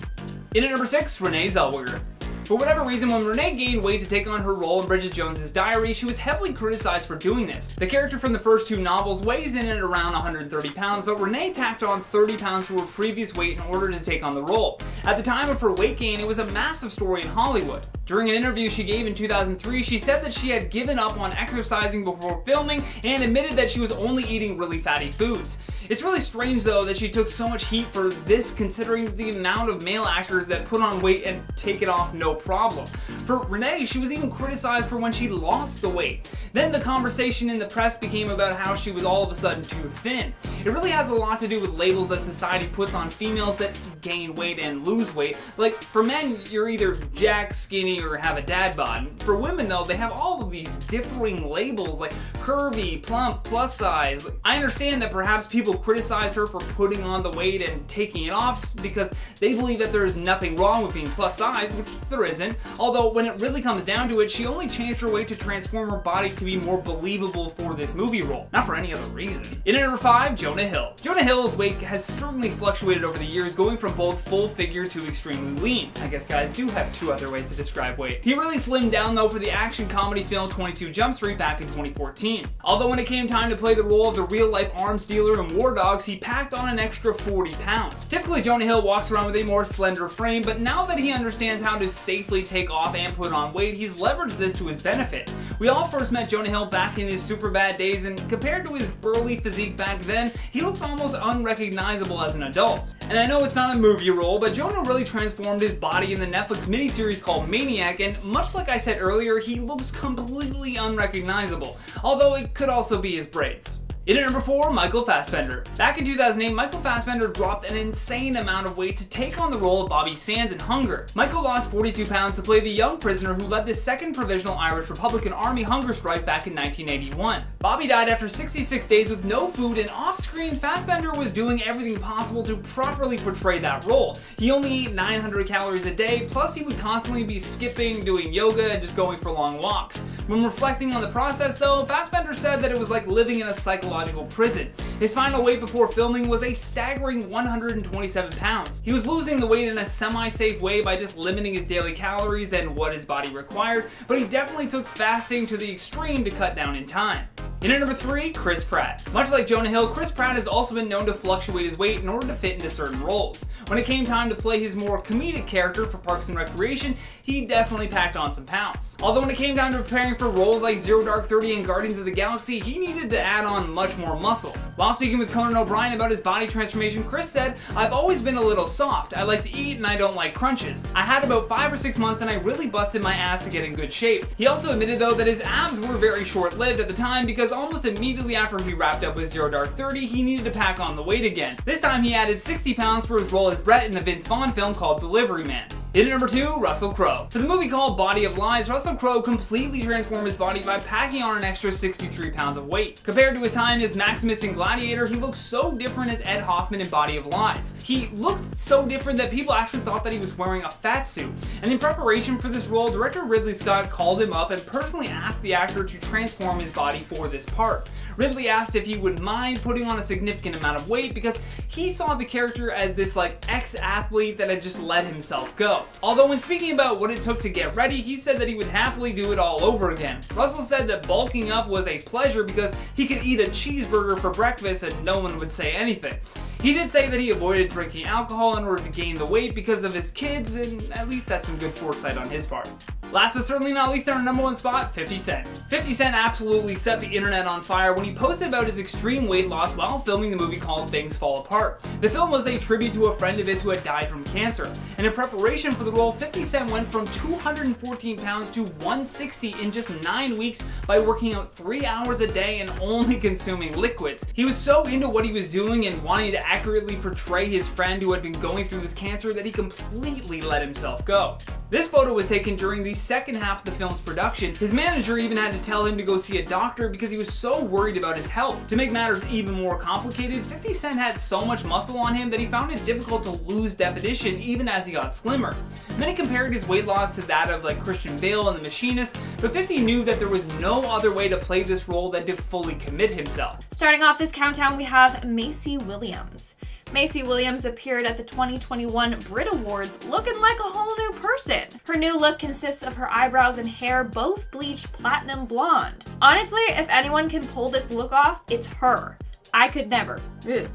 In at number 6, Renee Zellweger. For whatever reason, when Renee gained weight to take on her role in Bridget Jones's Diary, she was heavily criticized for doing this. The character from the first 2 novels weighs in at around 130 pounds, but Renee tacked on 30 pounds to her previous weight in order to take on the role. At the time of her weight gain, it was a massive story in Hollywood. During an interview she gave in 2003, she said that she had given up on exercising before filming and admitted that she was only eating really fatty foods. It's really strange though that she took so much heat for this, considering the amount of male actors that put on weight and take it off no problem. For Renee, she was even criticized for when she lost the weight. Then the conversation in the press became about how she was all of a sudden too thin. It really has a lot to do with labels that society puts on females that gain weight and lose weight. Like for men, you're either jacked, skinny, or have a dad bod. For women though, they have all of these differing labels like curvy, plump, plus size. I understand that perhaps people criticized her for putting on the weight and taking it off because they believe that there is nothing wrong with being plus size, which there isn't. Although when it really comes down to it, she only changed her weight to transform her body to be more believable for this movie role, not for any other reason. In at number 5, Jonah Hill. Jonah Hill's weight has certainly fluctuated over the years, going from both full figure to extremely lean. I guess guys do have 2 other ways to describe weight. He really slimmed down though for the action comedy film 22 Jump Street back in 2014. Although when it came time to play the role of the real-life arms dealer in War Dogs, he packed on an extra 40 pounds. Typically, Jonah Hill walks around with a more slender frame, but now that he understands how to safely take off and put on weight, he's leveraged this to his benefit. We all first met Jonah Hill back in his Superbad days, and compared to his burly physique back then, he looks almost unrecognizable as an adult. And I know it's not a movie role, but Jonah really transformed his body in the Netflix miniseries called Maniac, and much like I said earlier, he looks completely unrecognizable, although it could also be his braids. In at number 4, Michael Fassbender. Back in 2008, Michael Fassbender dropped an insane amount of weight to take on the role of Bobby Sands in Hunger. Michael lost 42 pounds to play the young prisoner who led the Second Provisional Irish Republican Army hunger strike back in 1981. Bobby died after 66 days with no food, and off-screen, Fassbender was doing everything possible to properly portray that role. He only ate 900 calories a day, plus he would constantly be skipping, doing yoga, and just going for long walks. When reflecting on the process though, Fassbender said that it was like living in a psychological prison. His final weight before filming was a staggering 127 pounds. He was losing the weight in a semi-safe way by just limiting his daily calories than what his body required, but he definitely took fasting to the extreme to cut down in time. In at number 3, Chris Pratt. Much like Jonah Hill, Chris Pratt has also been known to fluctuate his weight in order to fit into certain roles. When it came time to play his more comedic character for Parks and Recreation, he definitely packed on some pounds. Although when it came time to preparing for roles like Zero Dark 30 and Guardians of the Galaxy, he needed to add on much more muscle. While speaking with Conan O'Brien about his body transformation, Chris said, "I've always been a little soft. I like to eat and I don't like crunches. I had about 5 or 6 months and I really busted my ass to get in good shape." He also admitted though that his abs were very short-lived at the time because almost immediately after he wrapped up with Zero Dark 30, he needed to pack on the weight again. This time he added 60 pounds for his role as Brett in the Vince Vaughn film called Delivery Man. In at number 2, Russell Crowe. For the movie called Body of Lies, Russell Crowe completely transformed his body by packing on an extra 63 pounds of weight. Compared to his time as Maximus in Gladiator, he looks so different as Ed Hoffman in Body of Lies. He looked so different that people actually thought that he was wearing a fat suit. And in preparation for this role, director Ridley Scott called him up and personally asked the actor to transform his body for this part. Ridley asked if he would mind putting on a significant amount of weight because he saw the character as this ex-athlete that had just let himself go. Although when speaking about what it took to get ready, he said that he would happily do it all over again. Russell said that bulking up was a pleasure because he could eat a cheeseburger for breakfast and no one would say anything. He did say that he avoided drinking alcohol in order to gain the weight because of his kids, and at least that's some good foresight on his part. Last but certainly not least, on our number 1 spot, 50 Cent. 50 Cent absolutely set the internet on fire when he posted about his extreme weight loss while filming the movie called Things Fall Apart. The film was a tribute to a friend of his who had died from cancer, and in preparation for the role, 50 Cent went from 214 pounds to 160 in just 9 weeks by working out 3 hours a day and only consuming liquids. He was so into what he was doing and wanting to accurately portray his friend who had been going through this cancer that he completely let himself go. This photo was taken during the second half of the film's production. His manager even had to tell him to go see a doctor because he was so worried about his health. To make matters even more complicated, 50 Cent had so much muscle on him that he found it difficult to lose definition even as he got slimmer. Many compared his weight loss to that of Christian Bale in The Machinist, but 50 knew that there was no other way to play this role than to fully commit himself. Starting off this countdown, we have Macy Williams. Macy Williams appeared at the 2021 Brit Awards looking like a whole new person. Her new look consists of her eyebrows and hair both bleached platinum blonde. Honestly, if anyone can pull this look off, it's her. I could never. Ugh.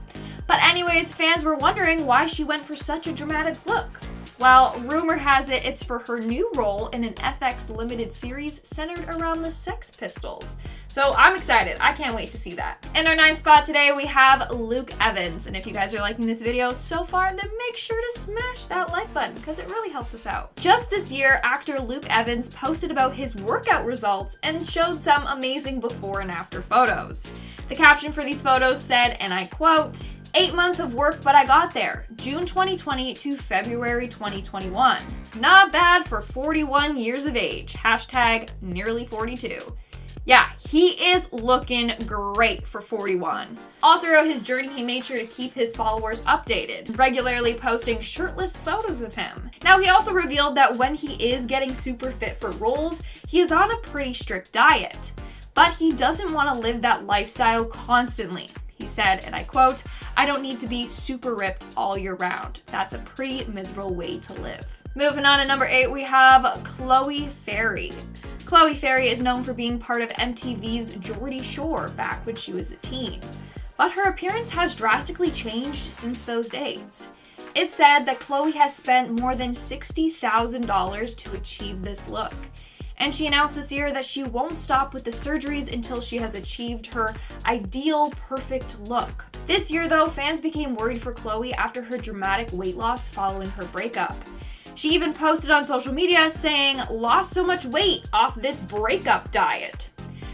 But anyways, fans were wondering why she went for such a dramatic look. Well, rumor has it it's for her new role in an FX limited series centered around the Sex Pistols. So I'm excited. I can't wait to see that. In our 9th spot today, we have Luke Evans. And if you guys are liking this video so far, then make sure to smash that like button because it really helps us out. Just this year, actor Luke Evans posted about his workout results and showed some amazing before and after photos. The caption for these photos said, and I quote, 8 months of work, but I got there. June 2020 to February 2021. Not bad for 41 years of age. Hashtag nearly 42. Yeah, he is looking great for 41. All throughout his journey, he made sure to keep his followers updated, regularly posting shirtless photos of him. Now, he also revealed that when he is getting super fit for roles, he is on a pretty strict diet. But he doesn't want to live that lifestyle constantly. He said, and I quote, I don't need to be super ripped all year round. That's a pretty miserable way to live. Moving on to number 8, we have Chloe Ferry. Chloe Ferry is known for being part of MTV's Geordie Shore back when she was a teen. But her appearance has drastically changed since those days. It's said that Chloe has spent more than $60,000 to achieve this look. And she announced this year that she won't stop with the surgeries until she has achieved her ideal perfect look. This year though, fans became worried for Chloe after her dramatic weight loss following her breakup. She even posted on social media saying, lost so much weight off this breakup diet.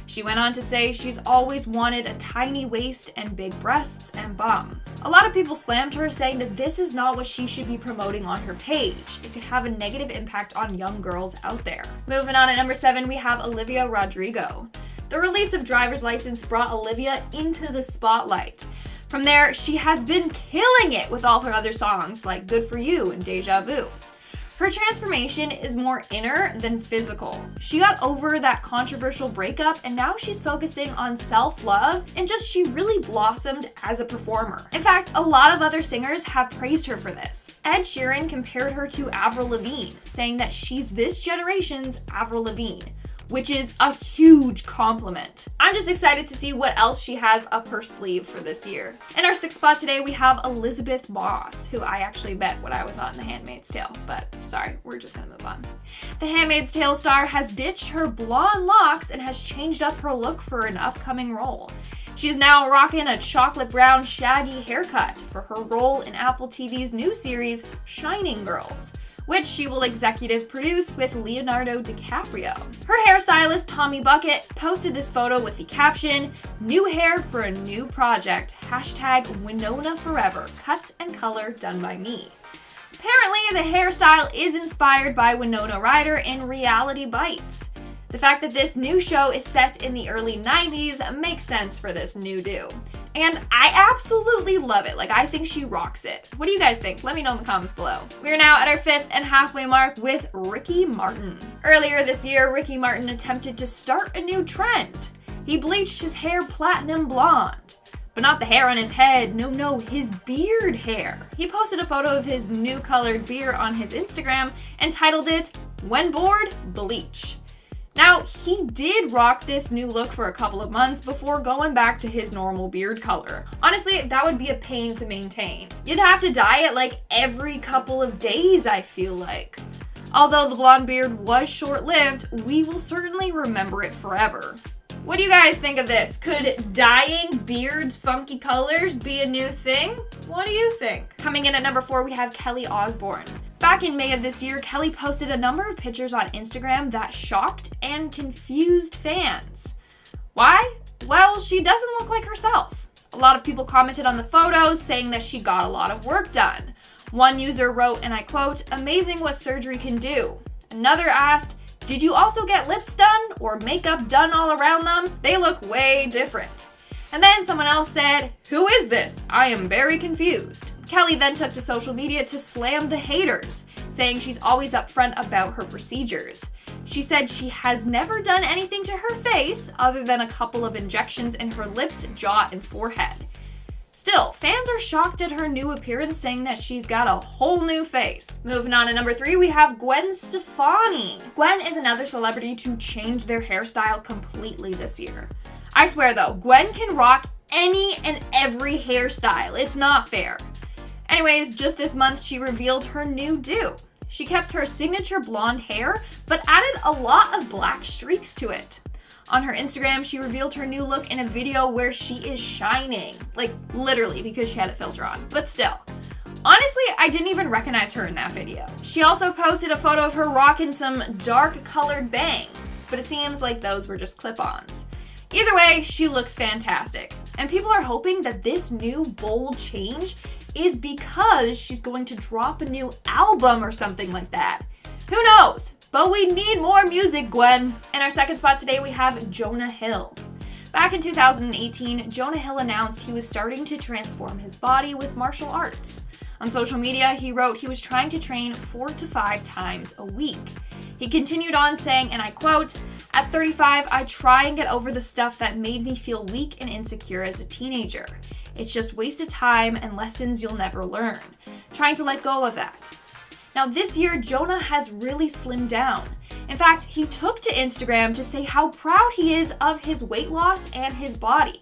She went on to say she's always wanted a tiny waist and big breasts and bum. A lot of people slammed her, saying that this is not what she should be promoting on her page. It could have a negative impact on young girls out there. Moving on at number 7, we have Olivia Rodrigo. The release of Driver's License brought Olivia into the spotlight. From there, she has been killing it with all her other songs like Good For You and Deja Vu. Her transformation is more inner than physical. She got over that controversial breakup and now she's focusing on self-love and she really blossomed as a performer. In fact, a lot of other singers have praised her for this. Ed Sheeran compared her to Avril Lavigne, saying that she's this generation's Avril Lavigne, which is a huge compliment. I'm just excited to see what else she has up her sleeve for this year. In our 6th spot today, we have Elizabeth Moss, who I actually met when I was on The Handmaid's Tale, but sorry, we're just gonna move on. The Handmaid's Tale star has ditched her blonde locks and has changed up her look for an upcoming role. She is now rocking a chocolate brown shaggy haircut for her role in Apple TV's new series, Shining Girls, which she will executive produce with Leonardo DiCaprio. Her hairstylist, Tommy Bucket, posted this photo with the caption, new hair for a new project, hashtag Winona Forever, cut and color done by me. Apparently, the hairstyle is inspired by Winona Ryder in Reality Bites. The fact that this new show is set in the early 90s makes sense for this new do. And I absolutely love it. I think she rocks it. What do you guys think? Let me know in the comments below. We are now at our 5th and halfway mark with Ricky Martin. Earlier this year, Ricky Martin attempted to start a new trend. He bleached his hair platinum blonde. But not the hair on his head, no, his beard hair. He posted a photo of his new colored beard on his Instagram and titled it, When Bored, Bleach. Now, he did rock this new look for a couple of months before going back to his normal beard color. Honestly, that would be a pain to maintain. You'd have to dye it every couple of days, I feel like. Although the blonde beard was short-lived, we will certainly remember it forever. What do you guys think of this? Could dyeing beards funky colors be a new thing? What do you think? Coming in at number 4, we have Kelly Osbourne. Back in May of this year, Kelly posted a number of pictures on Instagram that shocked and confused fans. Why? Well, she doesn't look like herself. A lot of people commented on the photos saying that she got a lot of work done. One user wrote, and I quote, amazing what surgery can do. Another asked, did you also get lips done or makeup done all around them? They look way different. And then someone else said, who is this? I am very confused. Kelly then took to social media to slam the haters, saying she's always upfront about her procedures. She said she has never done anything to her face other than a couple of injections in her lips, jaw, and forehead. Still, fans are shocked at her new appearance, saying that she's got a whole new face. Moving on to number 3, we have Gwen Stefani. Gwen is another celebrity to change their hairstyle completely this year. I swear though, Gwen can rock any and every hairstyle. It's not fair. Anyways, just this month she revealed her new do. she kept her signature blonde hair, but added a lot of black streaks to it. On her Instagram, she revealed her new look in a video where she is shining. Like, literally, because she had a filter on. But still. Honestly, I didn't even recognize her in that video. She also posted a photo of her rocking some dark colored bangs, but it seems like those were just clip-ons. Either way, she looks fantastic. And people are hoping that this new bold change is because she's going to drop a new album or something like that. Who knows? But we need more music, Gwen. In our second spot today, we have Jonah Hill. Back in 2018, Jonah Hill announced he was starting to transform his body with martial arts. On social media, he wrote he was trying to train 4 to 5 times a week. He continued on saying, and I quote, "At 35, I try and get over the stuff that made me feel weak and insecure as a teenager. It's just wasted time and lessons you'll never learn. Trying to let go of that." Now this year, Jonah has really slimmed down. In fact, he took to Instagram to say how proud he is of his weight loss and his body.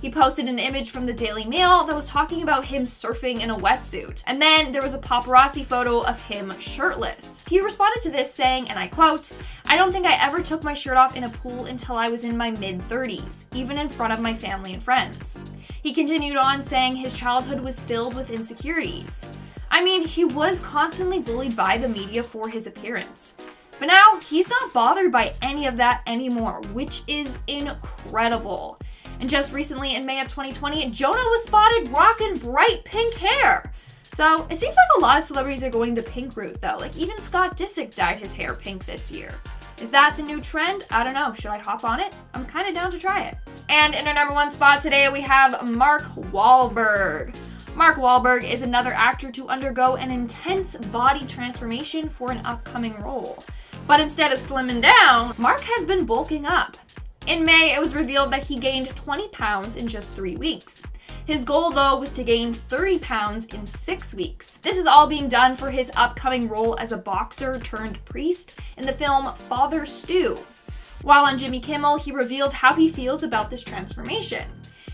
He posted an image from the Daily Mail that was talking about him surfing in a wetsuit. And then there was a paparazzi photo of him shirtless. He responded to this saying, and I quote, "I don't think I ever took my shirt off in a pool until I was in my mid-30s, even in front of my family and friends." He continued on saying his childhood was filled with insecurities. I mean, he was constantly bullied by the media for his appearance. But now, he's not bothered by any of that anymore, which is incredible. And just recently, in May of 2020, Jonah was spotted rocking bright pink hair. So it seems like a lot of celebrities are going the pink route though. Like even Scott Disick dyed his hair pink this year. Is that the new trend? I don't know. Should I hop on it? I'm kind of down to try it. And in our number 1 spot today, we have Mark Wahlberg. Mark Wahlberg is another actor to undergo an intense body transformation for an upcoming role. But instead of slimming down, Mark has been bulking up. In May, it was revealed that he gained 20 pounds in just 3 weeks. His goal, though, was to gain 30 pounds in 6 weeks. This is all being done for his upcoming role as a boxer turned priest in the film Father Stu. While on Jimmy Kimmel, he revealed how he feels about this transformation.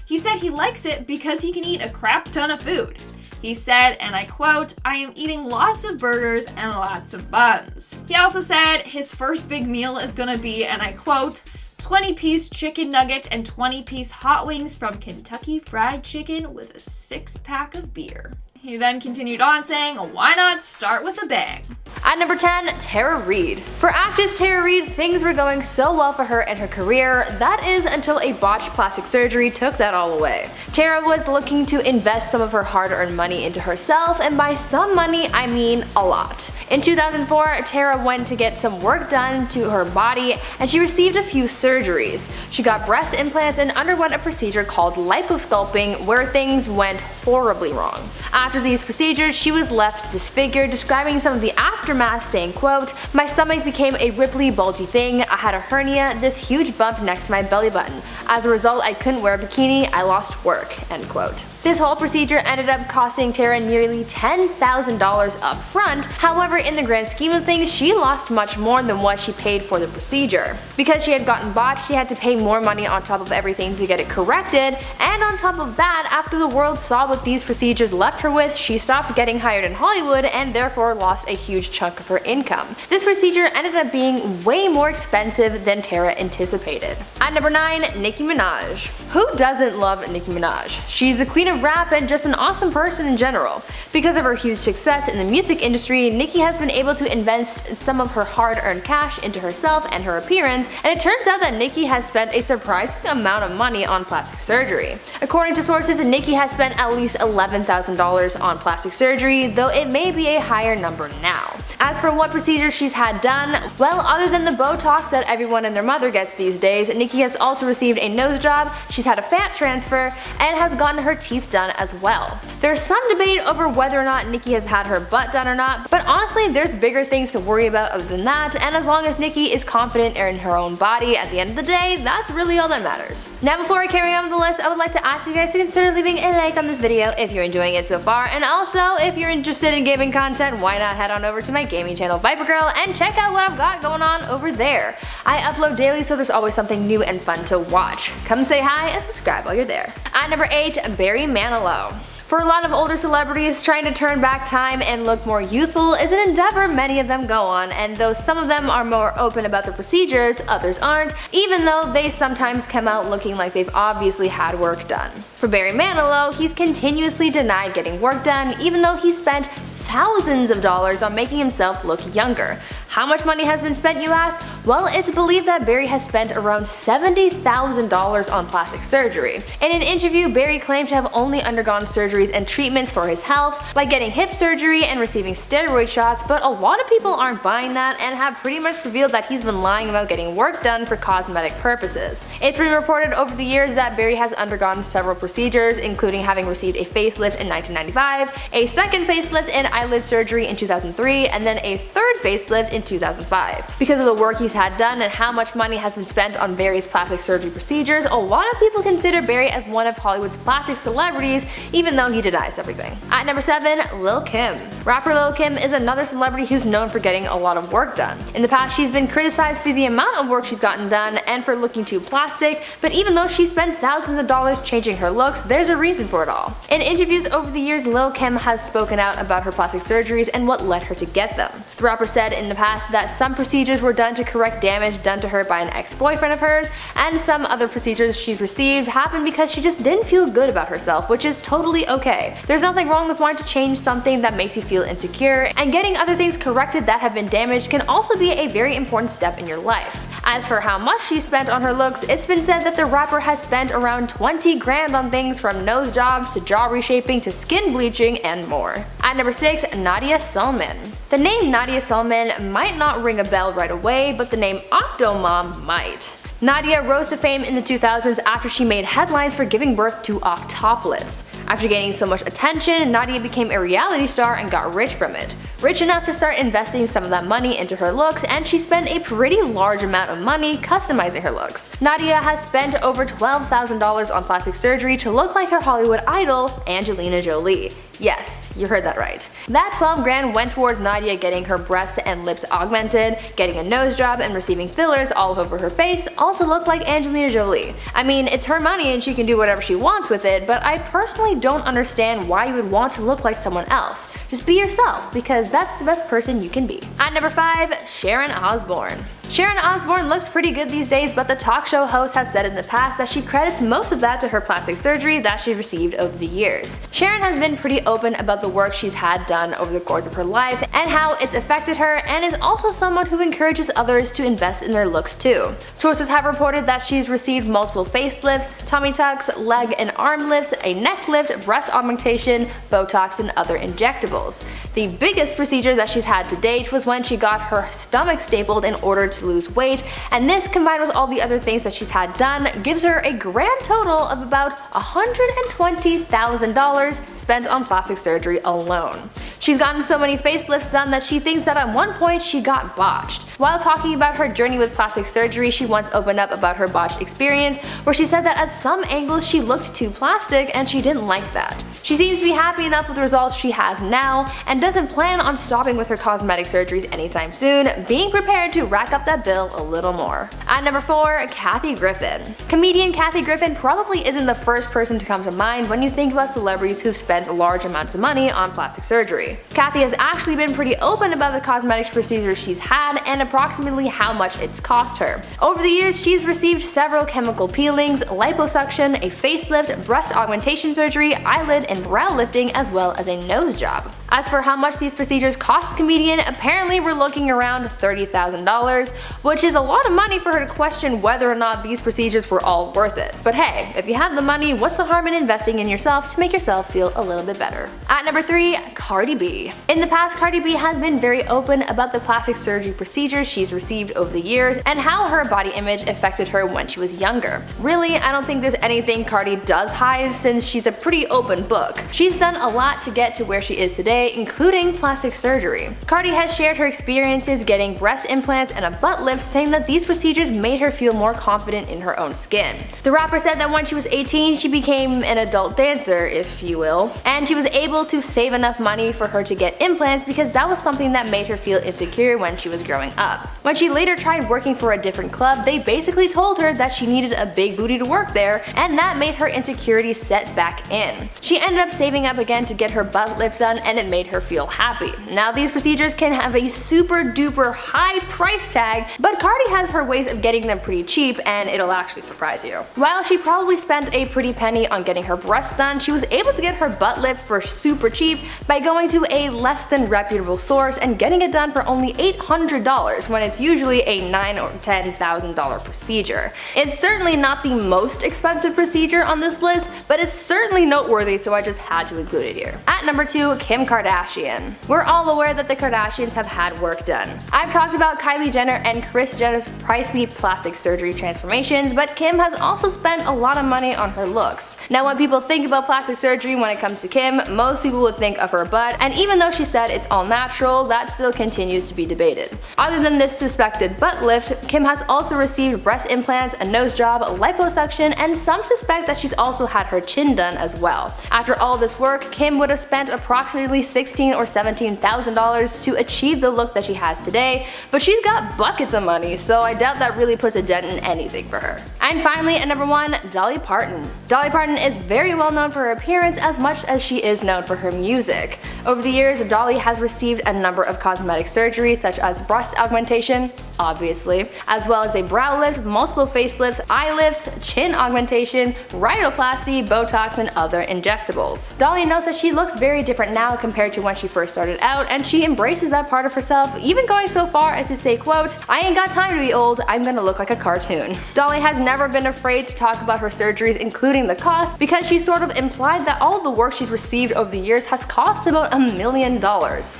He said he likes it because he can eat a crap ton of food. He said, and I quote, "I am eating lots of burgers and lots of buns." He also said his first big meal is gonna be, and I quote, 20-piece chicken nugget and 20-piece hot wings from Kentucky Fried Chicken with a 6-pack of beer. He then continued on saying, why not start with a bang? At number 10, Tara Reid. For actress Tara Reid, things were going so well for her in her career, that is until a botched plastic surgery took that all away. Tara was looking to invest some of her hard-earned money into herself, and by some money, I mean a lot. In 2004, Tara went to get some work done to her body, and she received a few surgeries. She got breast implants and underwent a procedure called liposculpting, where things went horribly wrong. After these procedures, she was left disfigured, describing some of the aftermath saying, quote, "My stomach became a ripply, bulgy thing. I had a hernia, this huge bump next to my belly button. As a result, I couldn't wear a bikini. I lost work," end quote. This whole procedure ended up costing Tara nearly $10,000 up front. However, in the grand scheme of things, she lost much more than what she paid for the procedure. Because she had gotten botched, she had to pay more money on top of everything to get it corrected, and on top of that, after the world saw what these procedures left her with, she stopped getting hired in Hollywood and therefore lost a huge chunk of her income. This procedure ended up being way more expensive than Tara anticipated. At number 9, Nicki Minaj. Who doesn't love Nicki Minaj? She's the queen of rap and just an awesome person in general. Because of her huge success in the music industry, Nicki has been able to invest some of her hard-earned cash into herself and her appearance, and it turns out that Nicki has spent a surprising amount of money on plastic surgery. According to sources, Nicki has spent at least $11,000 on plastic surgery, though it may be a higher number now. As for what procedures she's had done, well, other than the Botox that everyone and their mother gets these days, Nicki has also received a nose job, she's had a fat transfer, and has gotten her teeth done as well. There's some debate over whether or not Nicki has had her butt done or not, but honestly there's bigger things to worry about other than that, and as long as Nicki is confident in her own body at the end of the day, that's really all that matters. Now before I carry on with the list, I would like to ask you guys to consider leaving a like on this video if you're enjoying it so far. far. And also, if you're interested in gaming content, why not head on over to my gaming channel Viper Girl and check out what I've got going on over there. I upload daily, so there's always something new and fun to watch. Come say hi and subscribe while you're there. At number 8, Barry Manilow. For a lot of older celebrities, trying to turn back time and look more youthful is an endeavor many of them go on, and though some of them are more open about their procedures, others aren't, even though they sometimes come out looking like they've obviously had work done. For Barry Manilow, he's continuously denied getting work done, even though he spent thousands of dollars on making himself look younger. How much money has been spent, you ask? Well, it's believed that Barry has spent around $70,000 on plastic surgery. In an interview, Barry claimed to have only undergone surgeries and treatments for his health, like getting hip surgery and receiving steroid shots, but a lot of people aren't buying that and have pretty much revealed that he's been lying about getting work done for cosmetic purposes. It's been reported over the years that Barry has undergone several procedures, including having received a facelift in 1995, a second facelift and eyelid surgery in 2003, and then a third facelift in 2005. Because of the work he's had done and how much money has been spent on various plastic surgery procedures, a lot of people consider Barry as one of Hollywood's plastic celebrities, even though he denies everything. At number 7, Lil Kim. Rapper Lil Kim is another celebrity who's known for getting a lot of work done. In the past, she's been criticized for the amount of work she's gotten done and for looking too plastic, but even though she spent thousands of dollars changing her looks, there's a reason for it all. In interviews over the years, Lil Kim has spoken out about her plastic surgeries and what led her to get them. The rapper said in the past that some procedures were done to correct damage done to her by an ex-boyfriend of hers, and some other procedures she's received happened because she just didn't feel good about herself, which is totally okay. There's nothing wrong with wanting to change something that makes you feel insecure, and getting other things corrected that have been damaged can also be a very important step in your life. As for how much she spent on her looks, it's been said that the rapper has spent around 20 grand on things from nose jobs to jaw reshaping to skin bleaching and more. At number 6, Nadia Sulman. The name Nadia Sulman might not ring a bell right away, but the name Octomom might. Nadia rose to fame in the 2000s after she made headlines for giving birth to octoplets. After gaining so much attention, Nadia became a reality star and got rich from it. Rich enough to start investing some of that money into her looks, and she spent a pretty large amount of money customizing her looks. Nadia has spent over $12,000 on plastic surgery to look like her Hollywood idol, Angelina Jolie. Yes, you heard that right. That 12 grand went towards Nadia getting her breasts and lips augmented, getting a nose job, and receiving fillers all over her face, all to look like Angelina Jolie. I mean, it's her money and she can do whatever she wants with it, but I personally don't understand why you would want to look like someone else. Just be yourself, because that's the best person you can be. At number 5, Sharon Osbourne. Sharon Osbourne looks pretty good these days, but the talk show host has said in the past that she credits most of that to her plastic surgery that she received over the years. Sharon has been pretty open about the work she's had done over the course of her life and how it's affected her, and is also someone who encourages others to invest in their looks too. Sources have reported that she's received multiple facelifts, tummy tucks, leg and arm lifts, a neck lift, breast augmentation, Botox, and other injectables. The biggest procedure that she's had to date was when she got her stomach stapled in order to lose weight, and this, combined with all the other things that she's had done, gives her a grand total of about $120,000 spent on plastic surgery alone. She's gotten so many facelifts done that she thinks that at one point she got botched. While talking about her journey with plastic surgery, she once opened up about her botched experience, where she said that at some angles she looked too plastic and she didn't like that. She seems to be happy enough with the results she has now and doesn't plan on stopping with her cosmetic surgeries anytime soon, being prepared to rack up that bill a little more. At number 4, Kathy Griffin. Comedian Kathy Griffin probably isn't the first person to come to mind when you think about celebrities who've spent large amounts of money on plastic surgery. Kathy has actually been pretty open about the cosmetic procedures she's had and approximately how much it's cost her. Over the years, she's received several chemical peelings, liposuction, a facelift, breast augmentation surgery, eyelid and brow lifting, as well as a nose job. As for how much these procedures cost the comedian, apparently we're looking around $30,000, which is a lot of money for her to question whether or not these procedures were all worth it. But hey, if you have the money, what's the harm in investing in yourself to make yourself feel a little bit better? At number 3, Cardi B. In the past, Cardi B has been very open about the plastic surgery procedures she's received over the years and how her body image affected her when she was younger. Really, I don't think there's anything Cardi does hide, since she's a pretty open book. She's done a lot to get to where she is today, day, including plastic surgery. Cardi has shared her experiences getting breast implants and a butt lift, saying that these procedures made her feel more confident in her own skin. The rapper said that when she was 18, she became an adult dancer, if you will, and she was able to save enough money for her to get implants because that was something that made her feel insecure when she was growing up. When she later tried working for a different club, they basically told her that she needed a big booty to work there, and that made her insecurities set back in. She ended up saving up again to get her butt lift done, and it made her feel happy. Now these procedures can have a super duper high price tag, but Cardi has her ways of getting them pretty cheap, and it'll actually surprise you. While she probably spent a pretty penny on getting her breasts done, she was able to get her butt lift for super cheap by going to a less than reputable source and getting it done for only $800 when it's usually a $9,000 or $10,000 procedure. It's certainly not the most expensive procedure on this list, but it's certainly noteworthy, so I just had to include it here. At number 2, Kim Kardashian. We're all aware that the Kardashians have had work done. I've talked about Kylie Jenner and Kris Jenner's pricey plastic surgery transformations, but Kim has also spent a lot of money on her looks. Now when people think about plastic surgery when it comes to Kim, most people would think of her butt, and even though she said it's all natural, that still continues to be debated. Other than this suspected butt lift, Kim has also received breast implants, a nose job, liposuction, and some suspect that she's also had her chin done as well. After all this work, Kim would have spent approximately $16,000 or $17,000 to achieve the look that she has today, but she's got buckets of money, so I doubt that really puts a dent in anything for her. And finally, at number 1, Dolly Parton. Dolly Parton is very well known for her appearance as much as she is known for her music. Over the years, Dolly has received a number of cosmetic surgeries such as breast augmentation, obviously, as well as a brow lift, multiple facelifts, eye lifts, chin augmentation, rhinoplasty, Botox, and other injectables. Dolly knows that she looks very different now compared to when she first started out, and she embraces that part of herself, even going so far as to say, quote, "I ain't got time to be old, I'm gonna look like a cartoon." Dolly has never been afraid to talk about her surgeries, including the cost, because she sort of implied that all the work she's received over the years has cost about $1 million.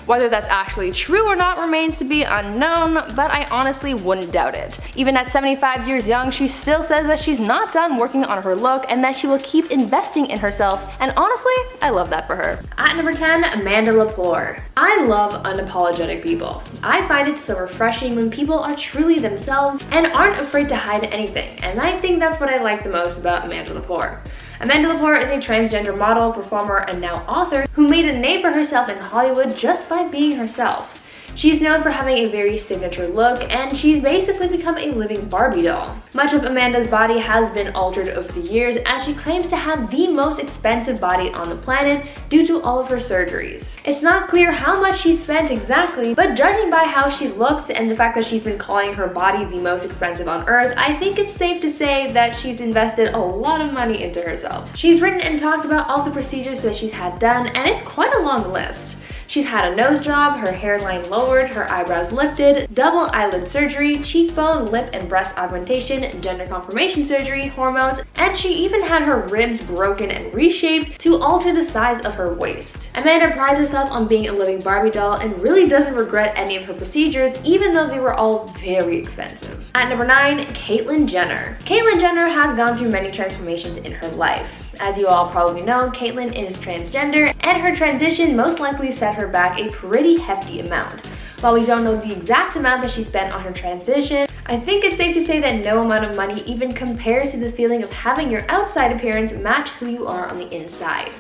Whether that's actually true or not remains to be unknown, but I honestly wouldn't doubt it. Even at 75 years young, she still says that she's not done working on her look and that she will keep investing in herself, and honestly, I love that for her. At number 10, Amanda Lepore. I love unapologetic people. I find it so refreshing when people are truly themselves and aren't afraid to hide anything, and I think that's what I like the most about Amanda Lepore. Amanda Lepore is a transgender model, performer, and now author who made a name for herself in Hollywood just by being herself. She's known for having a very signature look, and she's basically become a living Barbie doll. Much of Amanda's body has been altered over the years, as she claims to have the most expensive body on the planet due to all of her surgeries. It's not clear how much she spent exactly, but judging by how she looks and the fact that she's been calling her body the most expensive on earth, I think it's safe to say that she's invested a lot of money into herself. She's written and talked about all the procedures that she's had done, and it's quite a long list. She's had a nose job, her hairline lowered, her eyebrows lifted, double eyelid surgery, cheekbone, lip and breast augmentation, gender confirmation surgery, hormones, and she even had her ribs broken and reshaped to alter the size of her waist. Amanda prides herself on being a living Barbie doll and really doesn't regret any of her procedures, even though they were all very expensive. At number 9, Caitlyn Jenner. Caitlyn Jenner has gone through many transformations in her life. As you all probably know, Caitlyn is transgender, and her transition most likely set her back a pretty hefty amount. While we don't know the exact amount that she spent on her transition, I think it's safe to say that no amount of money even compares to the feeling of having your outside appearance match who you are on the inside.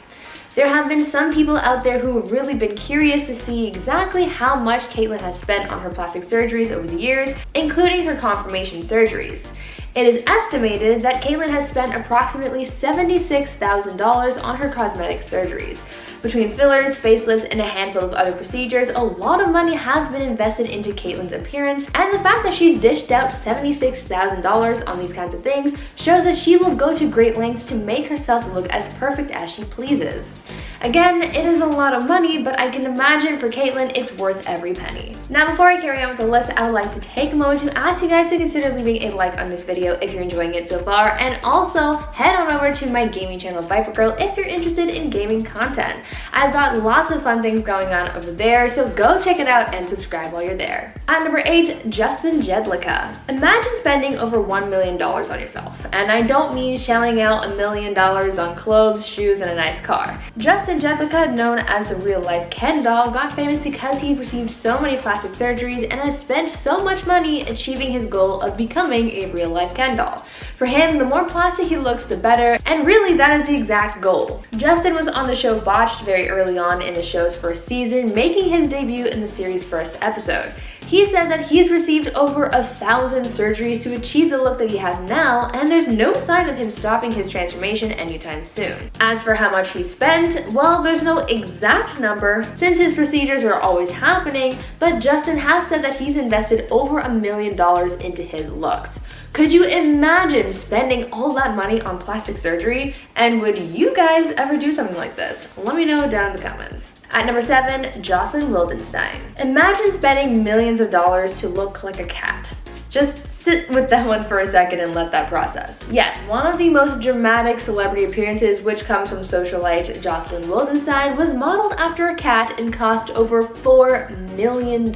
There have been some people out there who have really been curious to see exactly how much Caitlyn has spent on her plastic surgeries over the years, including her confirmation surgeries. It is estimated that Caitlyn has spent approximately $76,000 on her cosmetic surgeries. Between fillers, facelifts, and a handful of other procedures, a lot of money has been invested into Caitlyn's appearance, and the fact that she's dished out $76,000 on these kinds of things shows that she will go to great lengths to make herself look as perfect as she pleases. Again, it is a lot of money, but I can imagine for Caitlyn it's worth every penny. Now before I carry on with the list, I would like to take a moment to ask you guys to consider leaving a like on this video if you're enjoying it so far, and also head on over to my gaming channel Viper Girl if you're interested in gaming content. I've got lots of fun things going on over there, so go check it out and subscribe while you're there. At number 8, Justin Jedlicka. Imagine spending over $1 million on yourself, and I don't mean shelling out $1 million on clothes, shoes, and a nice car. Justin Justin Jetlika, known as the real-life Ken doll, got famous because he received so many plastic surgeries and has spent so much money achieving his goal of becoming a real-life Ken doll. For him, the more plastic he looks, the better, and really that is the exact goal. Justin was on the show Botched very early on in the show's first season, making his debut in the series' first episode. He said that he's received over 1,000 surgeries to achieve the look that he has now, and there's no sign of him stopping his transformation anytime soon. As for how much he spent, well, there's no exact number since his procedures are always happening, but Justin has said that he's invested over $1 million into his looks. Could you imagine spending all that money on plastic surgery? And would you guys ever do something like this? Let me know down in the comments. At number 7, Jocelyn Wildenstein. Imagine spending millions of dollars to look like a cat. Just sit with that one for a second and let that process. Yes, one of the most dramatic celebrity appearances, which comes from socialite Jocelyn Wildenstein, was modeled after a cat and cost over $4 million.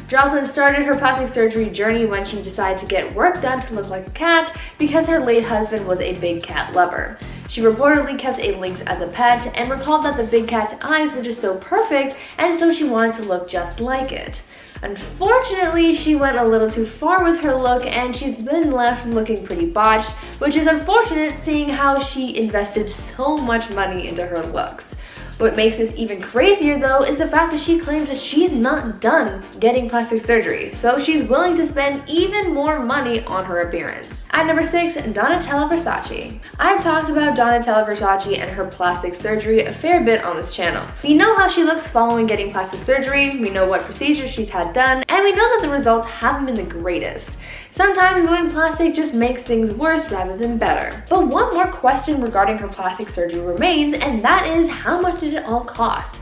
Jocelyn started her plastic surgery journey when she decided to get work done to look like a cat because her late husband was a big cat lover. She reportedly kept a lynx as a pet and recalled that the big cat's eyes were just so perfect, and so she wanted to look just like it. Unfortunately, she went a little too far with her look and she's been left looking pretty botched, which is unfortunate seeing how she invested so much money into her looks. What makes this even crazier though is the fact that she claims that she's not done getting plastic surgery, so she's willing to spend even more money on her appearance. At number 6, Donatella Versace. I've talked about Donatella Versace and her plastic surgery a fair bit on this channel. We know how she looks following getting plastic surgery, we know what procedures she's had done, and we know that the results haven't been the greatest. Sometimes going plastic just makes things worse rather than better. But one more question regarding her plastic surgery remains, and that is, how much did it all cost?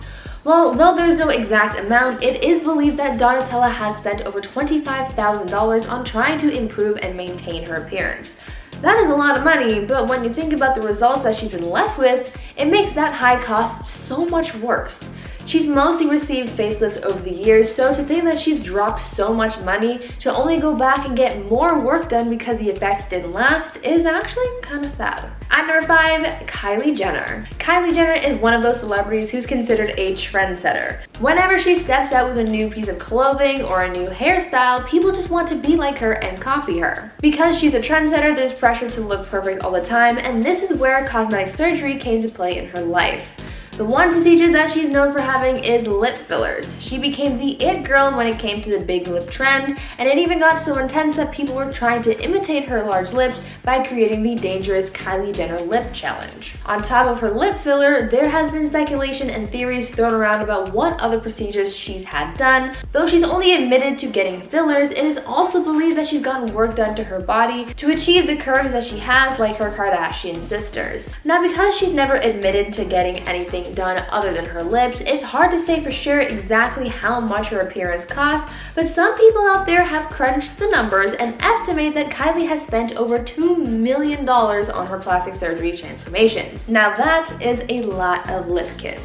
Well, though there's no exact amount, it is believed that Donatella has spent over $25,000 on trying to improve and maintain her appearance. That is a lot of money, but when you think about the results that she's been left with, it makes that high cost so much worse. She's mostly received facelifts over the years, so to think that she's dropped so much money to only go back and get more work done because the effects didn't last is actually kind of sad. At number 5, Kylie Jenner. Kylie Jenner is one of those celebrities who's considered a trendsetter. Whenever she steps out with a new piece of clothing or a new hairstyle, people just want to be like her and copy her. Because she's a trendsetter, there's pressure to look perfect all the time, and this is where cosmetic surgery came to play in her life. The one procedure that she's known for having is lip fillers. She became the it girl when it came to the big lip trend, and it even got so intense that people were trying to imitate her large lips by creating the dangerous Kylie Jenner lip challenge. On top of her lip filler, there has been speculation and theories thrown around about what other procedures she's had done. Though she's only admitted to getting fillers, it is also believed that she's gotten work done to her body to achieve the curves that she has, like her Kardashian sisters. Now, because she's never admitted to getting anything done other than her lips, it's hard to say for sure exactly how much her appearance costs, but some people out there have crunched the numbers and estimate that Kylie has spent over $2 million on her plastic surgery transformations. Now that is a lot of lip kits.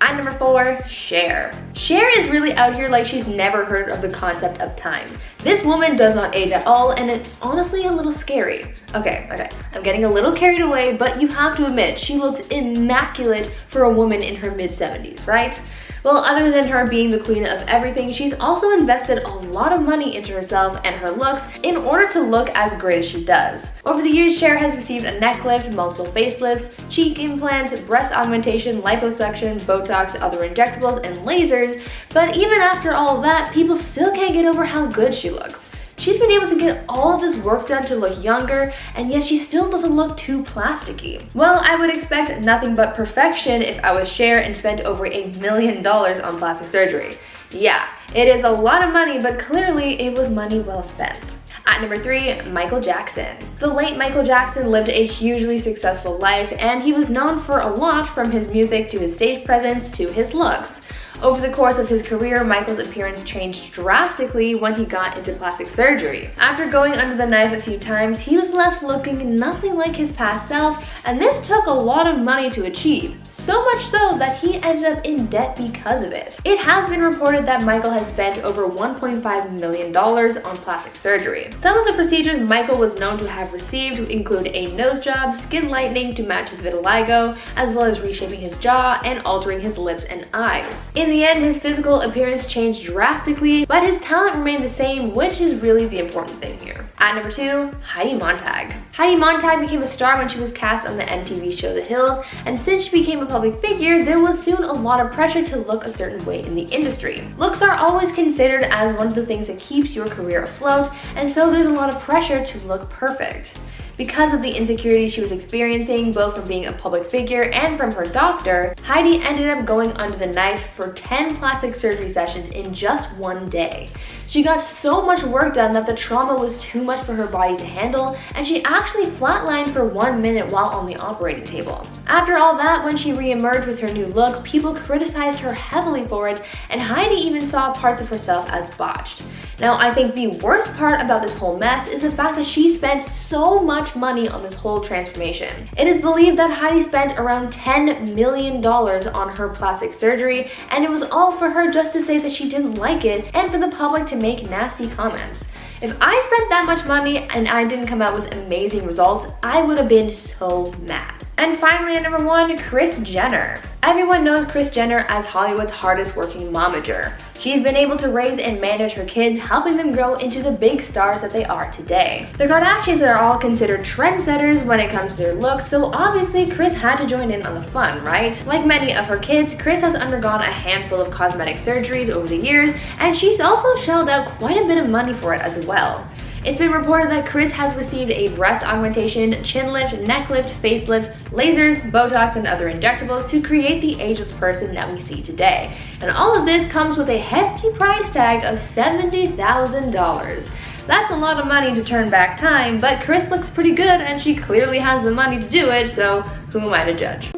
At number 4, Cher. Cher is really out here like she's never heard of the concept of time. This woman does not age at all, and it's honestly a little scary. Okay, I'm getting a little carried away, but you have to admit, she looks immaculate for a woman in her mid-70s, right? Well, other than her being the queen of everything, she's also invested a lot of money into herself and her looks in order to look as great as she does. Over the years, Cher has received a neck lift, multiple facelifts, cheek implants, breast augmentation, liposuction, Botox, other injectables, and lasers, but even after all that, people still can't get over how good she looks. She's been able to get all of this work done to look younger, and yet she still doesn't look too plasticky. Well, I would expect nothing but perfection if I was Cher and spent over $1 million on plastic surgery. Yeah, it is a lot of money, but clearly it was money well spent. At number 3, Michael Jackson. The late Michael Jackson lived a hugely successful life, and he was known for a lot, from his music to his stage presence to his looks. Over the course of his career, Michael's appearance changed drastically when he got into plastic surgery. After going under the knife a few times, he was left looking nothing like his past self, and this took a lot of money to achieve. so much so that he ended up in debt because of it. It has been reported that Michael has spent over $1.5 million on plastic surgery. Some of the procedures Michael was known to have received include a nose job, skin lightening to match his vitiligo, as well as reshaping his jaw and altering his lips and eyes. In the end, his physical appearance changed drastically, but his talent remained the same, which is really the important thing here. At number 2, Heidi Montag. Heidi Montag became a star when she was cast on the MTV show The Hills, and since she became a public figure, there was soon a lot of pressure to look a certain way in the industry. Looks are always considered as one of the things that keeps your career afloat, and so there's a lot of pressure to look perfect. Because of the insecurity she was experiencing, both from being a public figure and from her doctor, Heidi ended up going under the knife for 10 plastic surgery sessions in just one day. She got so much work done that the trauma was too much for her body to handle, and she actually flatlined for 1 minute while on the operating table. After all that, when she re-emerged with her new look, people criticized her heavily for it, and Heidi even saw parts of herself as botched. Now, I think the worst part about this whole mess is the fact that she spent so much money on this whole transformation. It is believed that Heidi spent around $10 million on her plastic surgery, and it was all for her just to say that she didn't like it and for the public to make nasty comments. If I spent that much money and I didn't come out with amazing results, I would have been so mad. And finally, at number 1, Kris Jenner. Everyone knows Kris Jenner as Hollywood's hardest working momager. She's been able to raise and manage her kids, helping them grow into the big stars that they are today. The Kardashians are all considered trendsetters when it comes to their looks, so obviously Kris had to join in on the fun, right? Like many of her kids, Kris has undergone a handful of cosmetic surgeries over the years, and she's also shelled out quite a bit of money for it as well. It's been reported that Kris has received a breast augmentation, chin lift, neck lift, facelift, lasers, Botox, and other injectables to create the ageless person that we see today. And all of this comes with a hefty price tag of $70,000. That's a lot of money to turn back time, but Kris looks pretty good and she clearly has the money to do it, so who am I to judge?